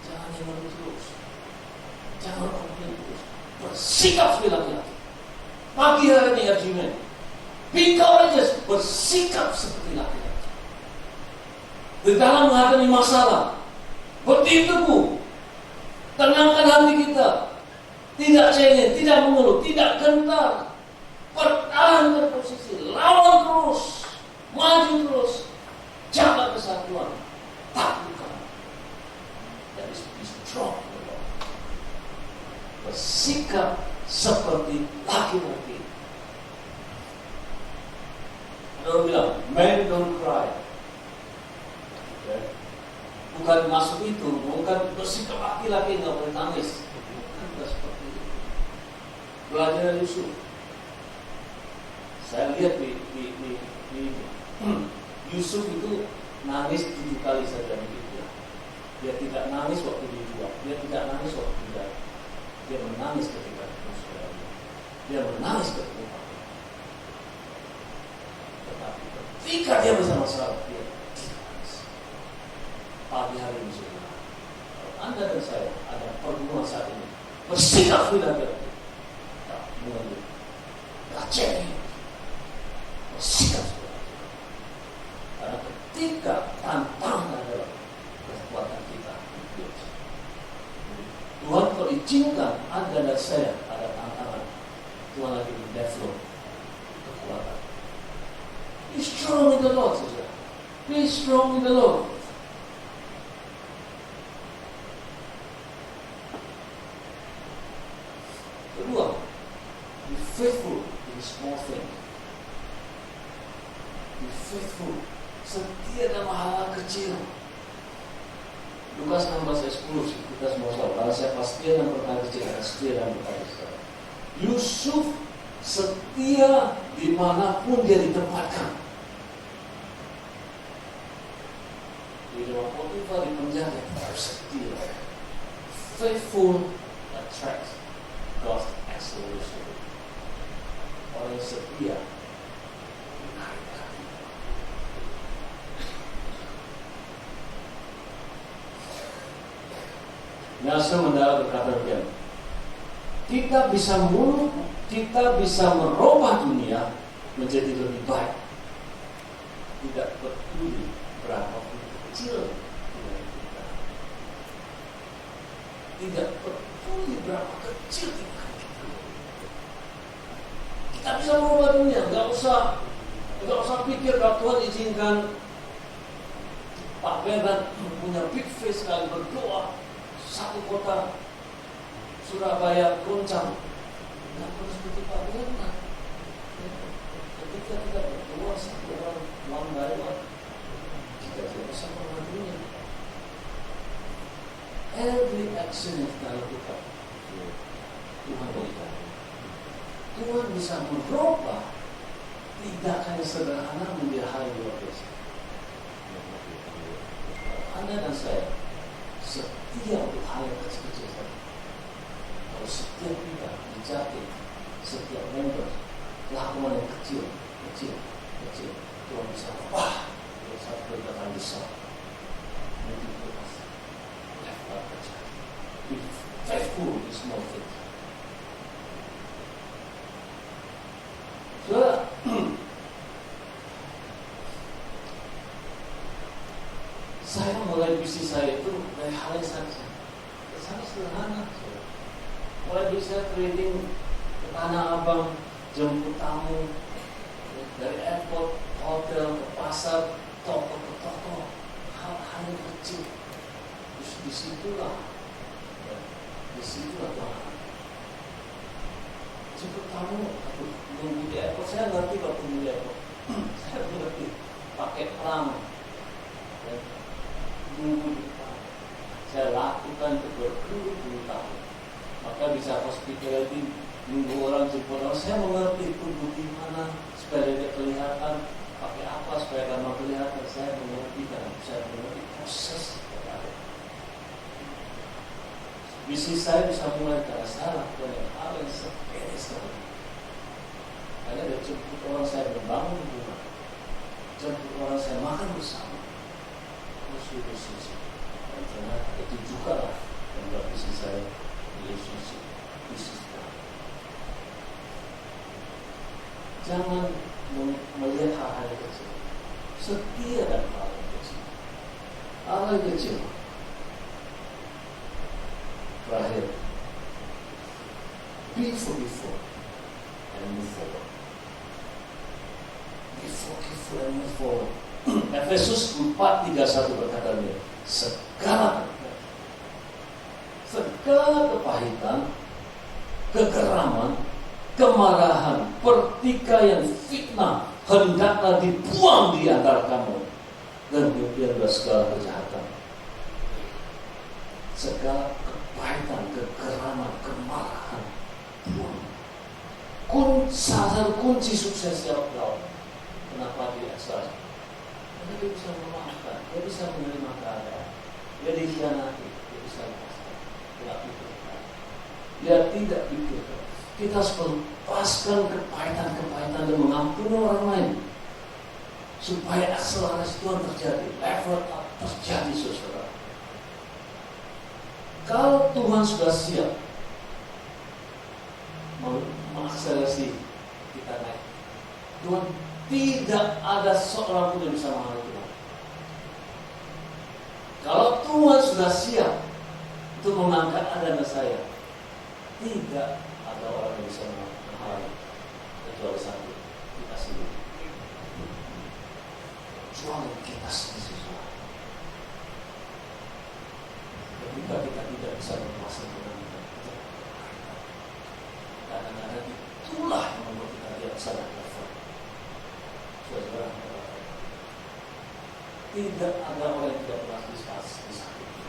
jangan emosi terus, jangan komplain terus. Bersikap seperti laki-laki. Pagi hari ini FGB man, be courageous, bersikap seperti laki-laki. Di dalam menghadapi masalah, berdiri teguh, tenangkan hati kita. Tidak cengeng, tidak mengeluh, tidak gentar. Pertahankan posisi, lawan terus, maju terus, jaga kesatuan, taklukkan. That is be strong. Bersikap seperti laki-laki. Ada orang bilang, men don't cry. Bukan masuk itu, bukan bersikap laki-laki nggak boleh nangis. Bukan seperti itu. Belajar Yusuf. Saya lihat di Yusuf itu nangis 7 kali saja di hidupnya. Dia tidak nangis waktu dijual, dia tidak nangis waktu tidak. Dia menangis ketika musyawarah. Dia menangis ketika. Tetapi ketika dia bersama-sama, dia tidak nangis. Pagi hari ini saudara, Anda dan saya ada pergumulan saat ini. Bersikap tidak mengeluh, tak cengeng. Bersikap Tuhan lagi develop kekuatan. Be strong in the Lord, saudara. Be strong in the Lord. Kedua, be faithful in small things. Be faithful, setia dalam hal kecil. Lukas 16 ayat 10 kita semua tahu. Kalau saya setia dalam perkara kecil, setia dalam perkara besar. Yusuf setia dimanapun dia ditempatkan. Di rumah Potifar, di penjara, harus setia. Faithful attracts God's acceleration. Orang yang setia menarik hati. Nelson Mandela berkata begini, kita bisa merubah dunia menjadi lebih baik. Tidak peduli berapa kecil dunia kita. Tidak peduli berapa kecil kita. Kita bisa merubah dunia. Gak usah pikir kalau Tuhan izinkan Pak Bernard punya big face sekali berdoa. Satu kota Surabaya goncang. Tidak perlu seperti Pak Bernard. Ketika kita berdoa satu orang one by one, kita tidak bisa merubah dunia. Every action yang kita lakukan, Tuhan berikan. Tuhan bisa merubah tidak hanya sederhana menjadi hal yang luar biasa. Anda dan saya setia untuk hal yang kecil-kecil saja. Kalau setiap kita dijati, setiap member lakukan yang kecil, Tuhan bisa wah, itu satu perkataan besar. Multiplikasi, level kecil. Be faithful in small things. Saudara, saya mulai bisnis saya itu dari hal yang sangat sederhana. Mulai bisa trading ke Tanah Abang, jemput tamu dari airport, hotel, ke pasar, toko ke toko, hal-hal yang kecil. Disitulah Tuhan. Jemput tamu, nunggu di airport, saya ngerti kalau tunggu di airport. Saya ngerti pakai pram, nunggu di depan. Saya lakukan itu berpuluh-puluh tahun. Maka bisa hospitality, nunggu orang jemput orang. Saya mengerti tunggu di mana supaya dia kelihatan, pakai apa supaya kamar kelihatan. Saya mengerti proses. Bisnis saya bisa mulai karena saya lakukan hal yang sepele sekali. Karena dia jemput orang saya membangun rumah, jemput orang saya makan bersama. Terus. Dan ternyata itu juga lah yang membuat bisnis saya relationship, bisnis saya. Jangan melihat hal-hal yang kecil. Setia dan hal yang kecil. Hal yang kecil. Terakhir, be forgiveful and move forward. Be forgiveful and move forward. Efesus 4:31 berkata dia, segala kepahitan, kegeraman, kemarahan, pertikaian, fitnah hendaklah dibuang di antara kamu dan biarlah segala kejahatan. Segala kepahitan, kegeraman, kemarahan, buang. Salah satu kunci sukses jawab. Kenapa dia akses? Karena dia bisa memaafkan, dia bisa menerima keadaan, dia dikhianati, dia bisa lepaskan. Dia tidak pikirkan. Kita harus melepaskan kepahitan dan mengampuni orang lain supaya akselerasi Tuhan terjadi, level up terjadi, saudara. Kalau Tuhan sudah siap mengakselerasi kita naik, Tuhan tidak ada seorang pun yang bisa menghalangi Tuhan. Kalau Tuhan sudah siap untuk mengangkat Anda dan saya, tidak ada orang yang bisa menghalangi. tidak ada orang yang tidak pernah disakiti.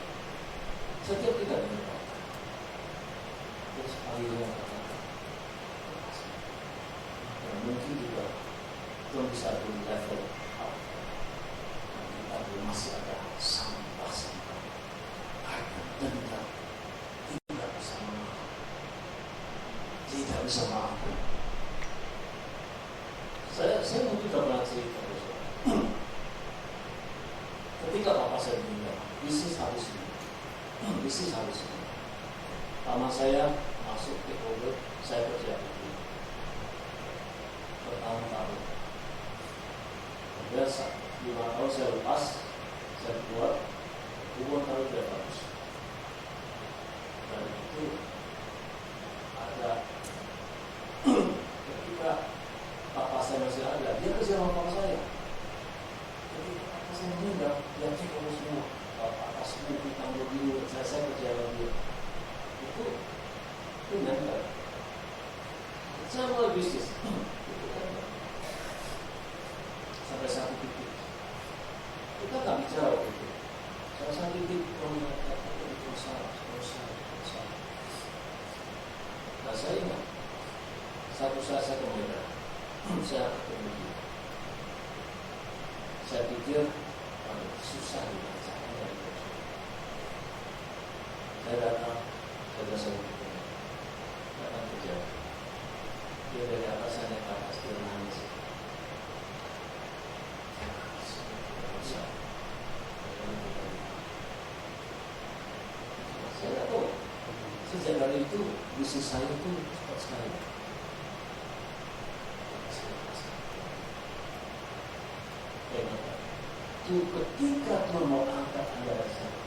Setiap kita menyebabkan. Terus akhirnya katakan, dan mungkin juga belum bisa di level up. Kita belum masih ada sampah-sampah. Karena dendam tidak bisa memaafkan. Tidak bisa maafkan. Saya mungkin tidak pernah cerita. Ketika bapak saya meninggal, bisnis habis ini. Lama saya masuk ke Bogor, saya kerja di bertahun-tahun. Biasa 5 tahun saya lepas, saya keluar, hubungan kami tidak bagus. Dan itu ada ketika bapak saya masih ada, dia kerja sama bapak saya. Ketika bapak saya meninggal, dia cek kamu semua. Bapak semua kita dulu, saya kerja sama dia. Itu nempel. Saya mulai bisnis. Sampai satu titik. Kita nggak bicara waktu itu. Sampai satu titik, itu salah. Nah saya ingat, satu saat saya ke Medan, saya ketemu dia. Saya pikir, susah dibacakan. Saya datang, saya datang kerja. Dia dari atas, saya naik ke atas, dia nangis. Saya tidak tahu. Sejak dari itu, bisnis saya itu cepat sekali. Itu ketika Tuhan mau angkat Anda dari sana,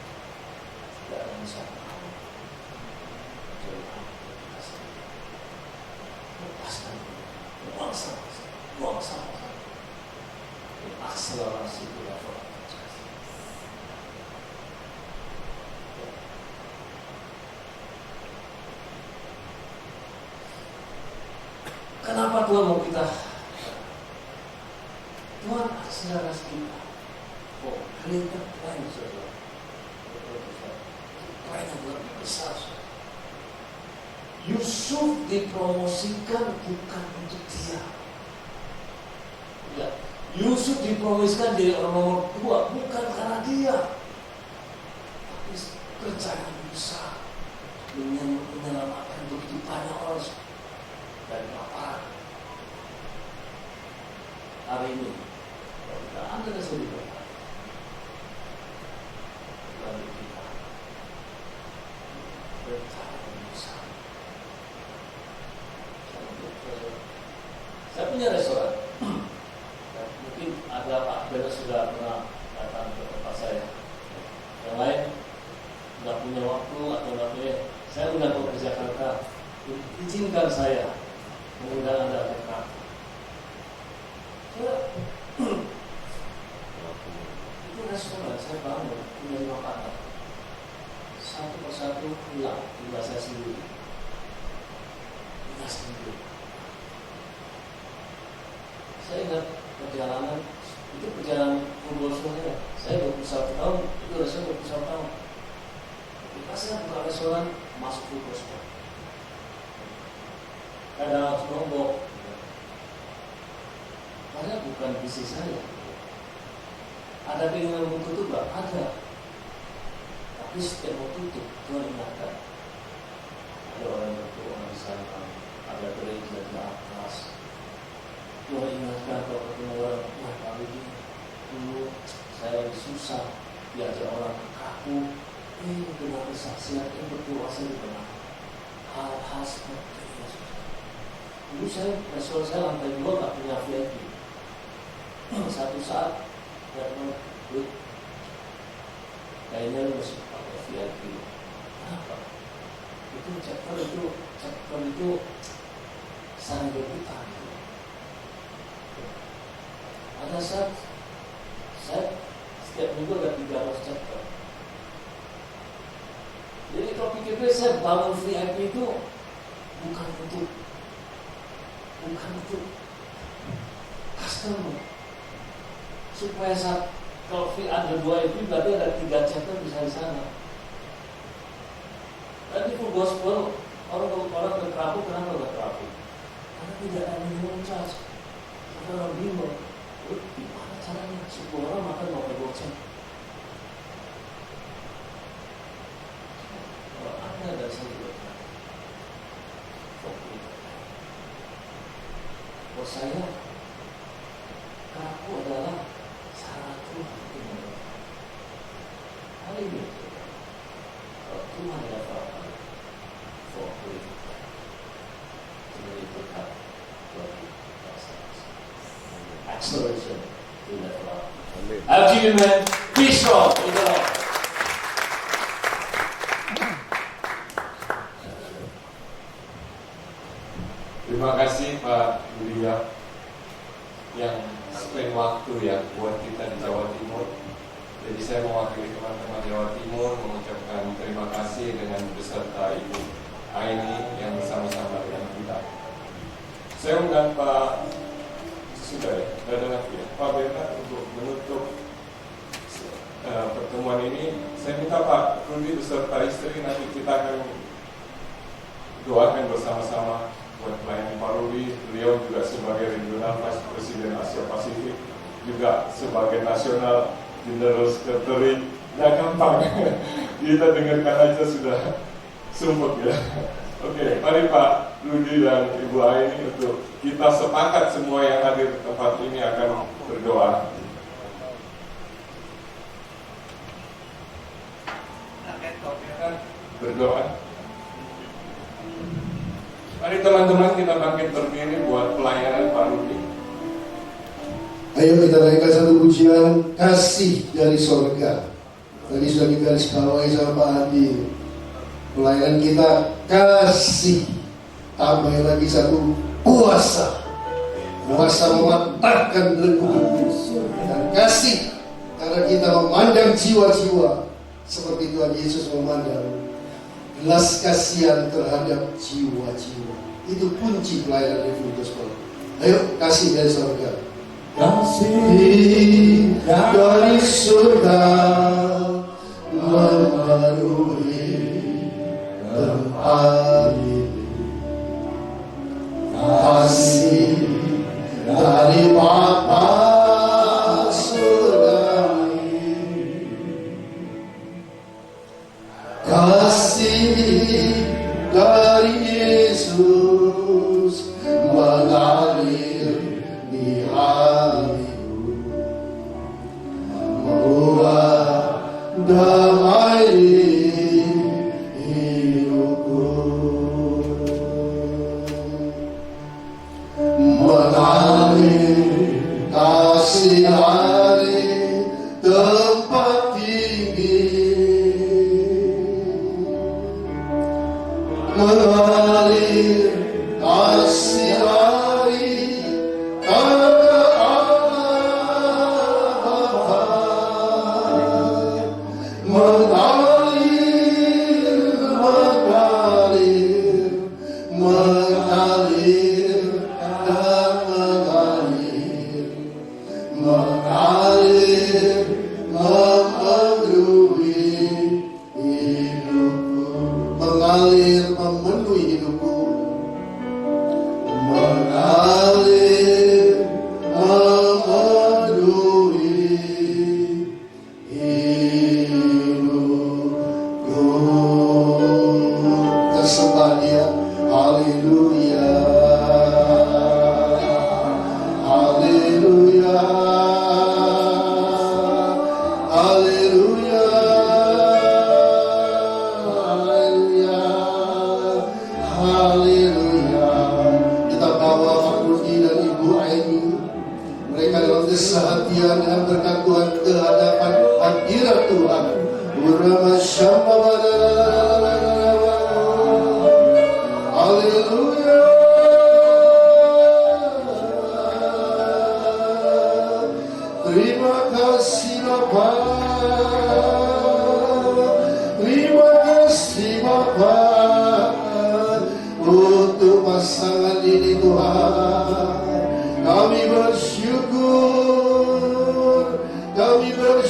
tidak ada masalah. Jadi lepaskan, buang sama. Akselerasi itu level. Kenapa Tuhan mau kita? Tuhan akselerasi kita. Oh, greater plan, saudara. Plan yang lebih besar. Yusuf dipromosikan bukan untuk dia. Ya, Yusuf dipromosikan jadi orang nomor 2 bukan karena dia, tapi kerja yang besar menyelamatkan begitu banyak orang dari kelaparan. Hari ini, kalau kita ambil kesulitan, lalu kita bercara yang besar. Saya punya restoran. Mungkin ada Pak Beno sudah pernah datang ke tempat saya. Yang lain tidak punya waktu atau waktunya. Saya undang ke Jakarta. Izinkan saya mengundang Anda ke Jakarta. Itu restoran saya bangun punya 5 kamar. Satu persatu hilang, tinggal saya sendiri. Saya ingat perjalanan itu perjalanan umur saya 21 tahun, itu restoran 21 tahun. Ketika saya buka restoran, masuk full gospel. Kadang harus nombok. Padahal bukan bisnis saya. Ada keinginan untuk tutup, gak ada. Tapi setiap mau tutup, Tuhan ingatkan. Ada orang berdoa di sana, ada gereja di atas. Tuhan ingatkan kalau ketemu orang, wah kali ini dulu saya lagi susah, diajak orang kaku, dengan kesaksian yang berdoa saya pernah hal-hal seperti itu. Dulu saya restoran saya lantai 2 nggak punya VIP. Satu saat kayaknya lu mesti pakai VIP. Kenapa? Itu chapter itu saling berhutang. Ada saat saya setiap minggu ada 300 chapter. Jadi kalau PKP saya bangun VIP itu bukan untuk customer, supaya saat Kalau V ada 2 EP berarti ada 3 chapter bisa di sana. Tadi full gospel, orang terkerapu, kenapa terkerapu? Karena tidak ada minimum charge. Karena orang bingung, gimana caranya 10 orang makan mau goceng? Kalau Anda dan saya juga fokus. Buat saya, kerapu adalah salah Tuhan. Hari ini, kalau Tuhan dapat fokus, jadi berkat bagi bangsa. Acceleration to level up. Achievement, be strong. Terima kasih Pak Yulia yang spend waktu ya buat kita di Jawa Timur. Jadi saya mewakili teman-teman Jawa Timur mengucapkan terima kasih dengan beserta Ibu Aini yang bersama-sama dengan kita. Saya undang Pak sudah ya, Pak Bernard untuk menutup pertemuan ini. Saya minta Pak Rudi beserta istri nanti kita akan doakan bersama-sama buat pelayanan Pak Rudi. Beliau juga sebagai regional Vice President Asia Pasifik, juga sebagai nasional General Secretary. Tidak gampang kita dengarkan aja sudah sumpah ya. Oke, mari Pak Rudi dan Ibu Aini untuk kita sepakat semua yang hadir di tempat ini akan berdoa. Berdoa. Mari teman-teman kita bangkit berdiri buat pelayanan Pak Rudi. Ayo kita naikkan satu pujian kasih dari sorga. Tadi sudah digarisbawahi sama Pak Andi. Pelayanan kita kasih, tambah lagi satu kuasa. Kuasa mematahkan belenggu dan kasih, karena kita memandang jiwa-jiwa seperti Tuhan Yesus memandang, belas kasihan terhadap jiwa-jiwa. Itu kunci pelayanan Revival Gospel. Ayo kasih dari surga. Kasih dari surga memenuhi tempat ini. Kasih dari Bapa surgawi. Kasih dari Yesus mengalir di hatiku, membuat damai di hidupku, mengalir kasih dari tempat tinggi, mengalir kasih dari kata Allah Bapa, mengalir, mengalir, mengalir dan mengalir, mengalir, memenuhi hidupku, mengalir memenuhi hidupku, mengalir memenuhi hidupku. Tersembah dia, haleluya, haleluya, haleluya, haleluya, haleluya. Kita bawa Pak Rudi dan Ibu Aini, mereka dalam kesehatian dan berkat Tuhan ke hadapan hadirat Tuhan. Haleluya. Terima kasih Bapa, terima kasih Bapa untuk pasangan ini Tuhan. Kami bersyukur, kami bersyukur.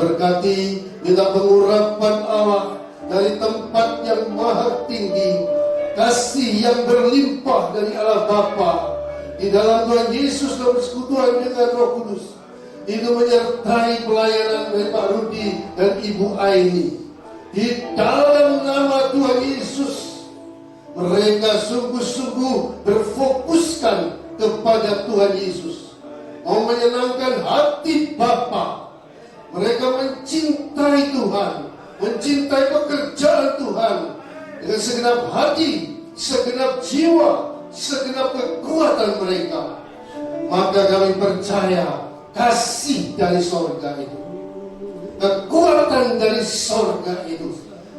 berkati, minta pengurapan Allah dari tempat yang maha tinggi, kasih yang berlimpah dari Allah Bapa di dalam Tuhan Yesus dan persekutuan dengan Roh Kudus itu menyertai pelayanan dari Pak Rudi dan Ibu Aini. Di dalam nama Tuhan Yesus, mereka sungguh-sungguh berfokuskan kepada Tuhan Yesus, mau menyenangkan hati Bapa. Mereka mencintai Tuhan, mencintai pekerjaan Tuhan dengan segenap hati, segenap jiwa, segenap kekuatan mereka. Maka kami percaya kasih dari sorga itu, kekuatan dari sorga itu,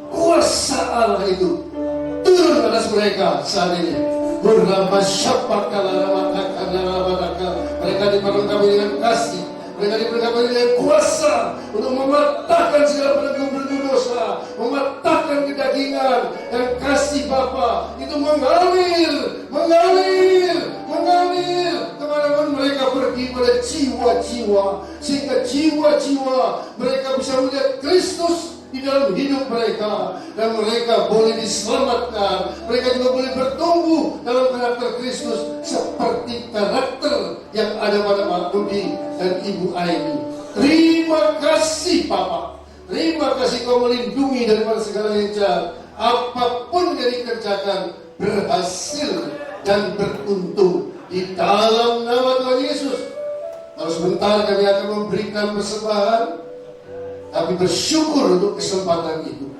kuasa Allah itu turun atas mereka saat ini. Mereka diperlengkapi dengan kasih, mereka diperlengkapi dengan kuasa untuk mematahkan segala belenggu-belenggu dosa, mematahkan kedagingan, dan kasih Bapa itu mengalir kemanapun mereka pergi pada jiwa-jiwa, sehingga jiwa-jiwa mereka bisa melihat Kristus di dalam hidup mereka, dan mereka boleh diselamatkan. Mereka juga boleh bertumbuh dalam karakter Kristus seperti karakter yang ada pada Pak Rudi dan Ibu Aini. Terima kasih Bapak, terima kasih Kau melindungi daripada segala yang jahat. Apapun yang dikerjakan berhasil dan beruntung di dalam nama Tuhan Yesus. Kalau sebentar kami akan memberikan persembahan, kami bersyukur untuk kesempatan itu,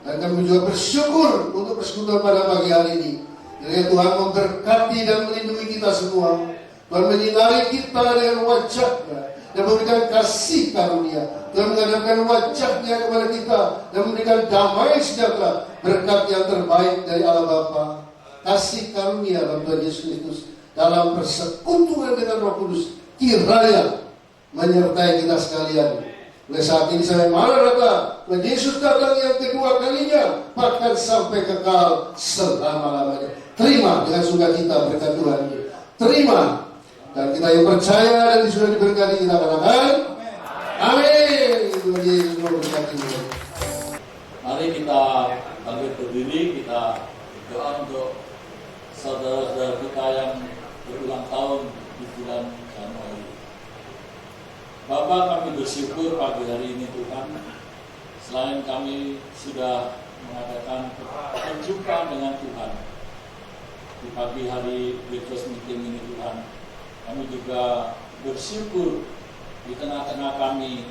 dan kami juga bersyukur untuk persekutuan pada pagi hari ini. Kiranya Tuhan memberkati dan melindungi kita semua. Tuhan menyinari kita dengan wajah-Nya dan memberikan kasih karunia. Tuhan menghadapkan wajah-Nya kepada kita dan memberikan damai sejahtera, berkat yang terbaik dari Allah Bapa, kasih karunia dalam Tuhan Yesus Kristus, dalam persekutuan dengan Roh Kudus, kiranya menyertai kita sekalian. Oleh saat ini saya Maranatha, Tuhan Yesus datang yang kedua kalinya, bahkan sampai kekal selama-lamanya. Terima dengan sukacita berkat Tuhan. Terima, dan kita yang percaya dan sudah diberkati kita katakan amin. Tuhan Yesus memberkati. Mari kita bangkit berdiri, kita doa untuk saudara-saudara kita yang berulang tahun di bulan Januari. Bapak, kami bersyukur pagi hari ini Tuhan, selain kami sudah mengadakan perjumpaan dengan Tuhan di pagi hari breakfast meeting ini Tuhan, kami juga bersyukur di tengah-tengah kami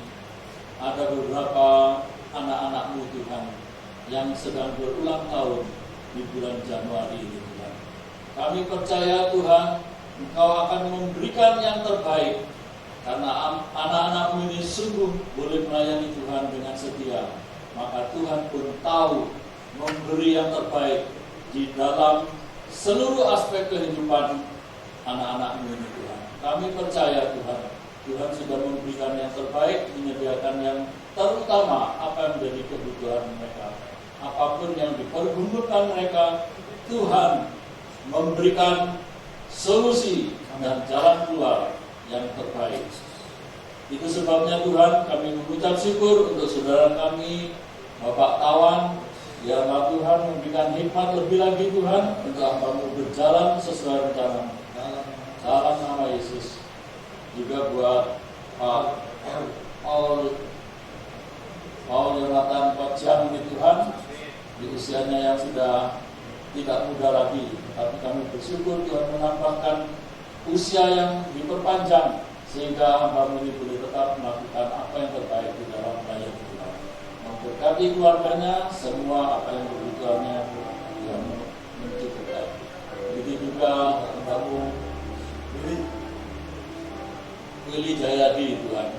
ada beberapa anak-anak-Mu Tuhan yang sedang berulang tahun di bulan Januari ini Tuhan. Kami percaya Tuhan, Engkau akan memberikan yang terbaik, karena anak-anak-Mu ini sungguh boleh melayani Tuhan dengan setia. Maka Tuhan pun tahu memberi yang terbaik di dalam seluruh aspek kehidupan anak-anak-Mu ini Tuhan. Kami percaya Tuhan, Tuhan sudah memberikan yang terbaik, menyediakan yang terutama apa yang menjadi kebutuhan mereka. Apapun yang dipergumulkan mereka, Tuhan memberikan solusi dan jalan keluar yang terbaik. Itu sebabnya Tuhan, kami mengucap syukur untuk saudara kami Bapak Tawan. Biarlah Tuhan memberikan hikmat lebih lagi Tuhan untuk hamba-Mu berjalan sesuai rencana dalam nama Yesus. Juga buat Pak Paul Yonatan Pocian ini Tuhan, di usianya yang sudah tidak muda lagi, tapi kami bersyukur Tuhan menambahkan usia yang diperpanjang sehingga hamba-Mu ini boleh tetap melakukan apa yang terbaik di dalam melayani Tuhan. Memberkati keluarganya, semua apa yang kebutuhannya yang mencukupkan. Begitu juga hamba-Mu Willy Jayadi Tuhan.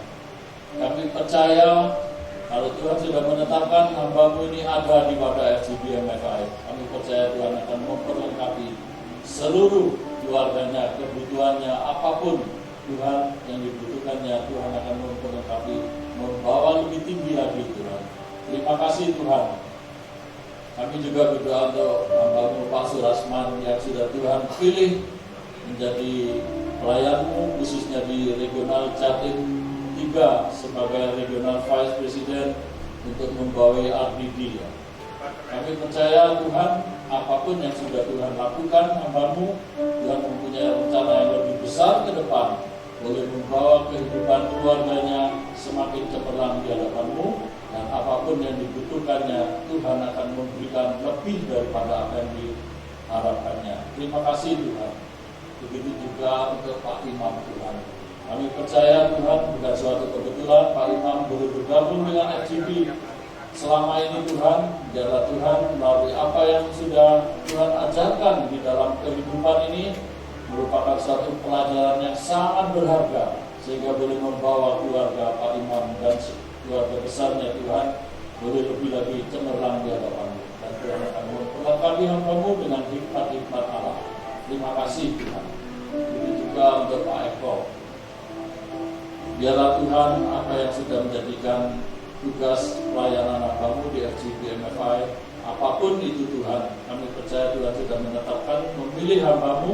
Kami percaya kalau Tuhan sudah menetapkan hamba-Mu ini ada di pada FGB MFI, kami percaya Tuhan akan memperlengkapi seluruh keluarganya, kebutuhannya, apapun Tuhan yang dibutuhkannya, Tuhan akan memperlengkapi, membawa lebih tinggi lagi Tuhan. Terima kasih Tuhan. Kami juga berdoa untuk hamba-Mu Pak Surasman yang sudah Tuhan pilih menjadi pelayan-Mu khususnya di regional Jatim 3 sebagai Regional Vice President untuk membawahi RDD. Kami percaya Tuhan, apapun yang sudah Tuhan lakukan, hamba-Mu, Tuhan mempunyai rencana yang lebih besar ke depan, boleh membawa kehidupan keluarganya semakin cemerlang di hadapan-Mu, dan apapun yang dibutuhkannya, Tuhan akan memberikan lebih daripada apa yang diharapkannya. Terima kasih Tuhan. Begitu juga untuk Pak Imam Tuhan. Kami percaya Tuhan, bukan suatu kebetulan Pak Imam boleh bergabung dengan FGP selama ini Tuhan. Biarlah Tuhan melalui apa yang sudah Tuhan ajarkan di dalam kehidupan ini merupakan suatu pelajaran yang sangat berharga, sehingga boleh membawa keluarga Pak Imam dan keluarga besarnya Tuhan boleh lebih lagi cemerlang di hadapan-Mu, dan Tuhan akan memperlengkapi hamba-Mu dengan hikmat-hikmat Allah. Terima kasih Tuhan. Begitu juga untuk Pak Eko. Biarlah Tuhan apa yang sudah menjadikan tugas pelayanan hamba-Mu di FGP MFI, apapun itu Tuhan, kami percaya Tuhan sudah menetapkan memilih hamba-Mu,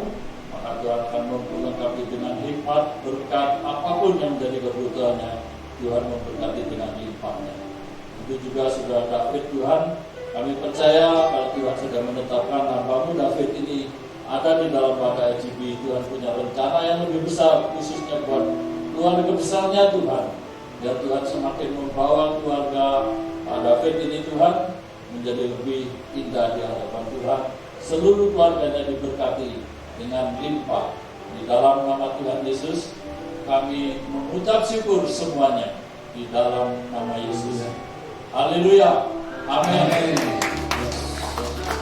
maka Tuhan akan memperlengkapi dengan hikmat, berkat, apapun yang menjadi kebutuhannya, Tuhan memberkati dengan limpahnya. Itu juga sudah David Tuhan, kami percaya kalau Tuhan sudah menetapkan hamba-Mu David ini ada di dalam wadah FGP, Tuhan punya rencana yang lebih besar, khususnya buat keluarga besarnya Tuhan. Dan Tuhan semakin membawa keluarga Pak David ini Tuhan menjadi lebih indah di hadapan Tuhan. Seluruh keluarganya diberkati dengan limpah. Di dalam nama Tuhan Yesus kami mengucap syukur semuanya di dalam nama Yesus. Haleluya. Amin.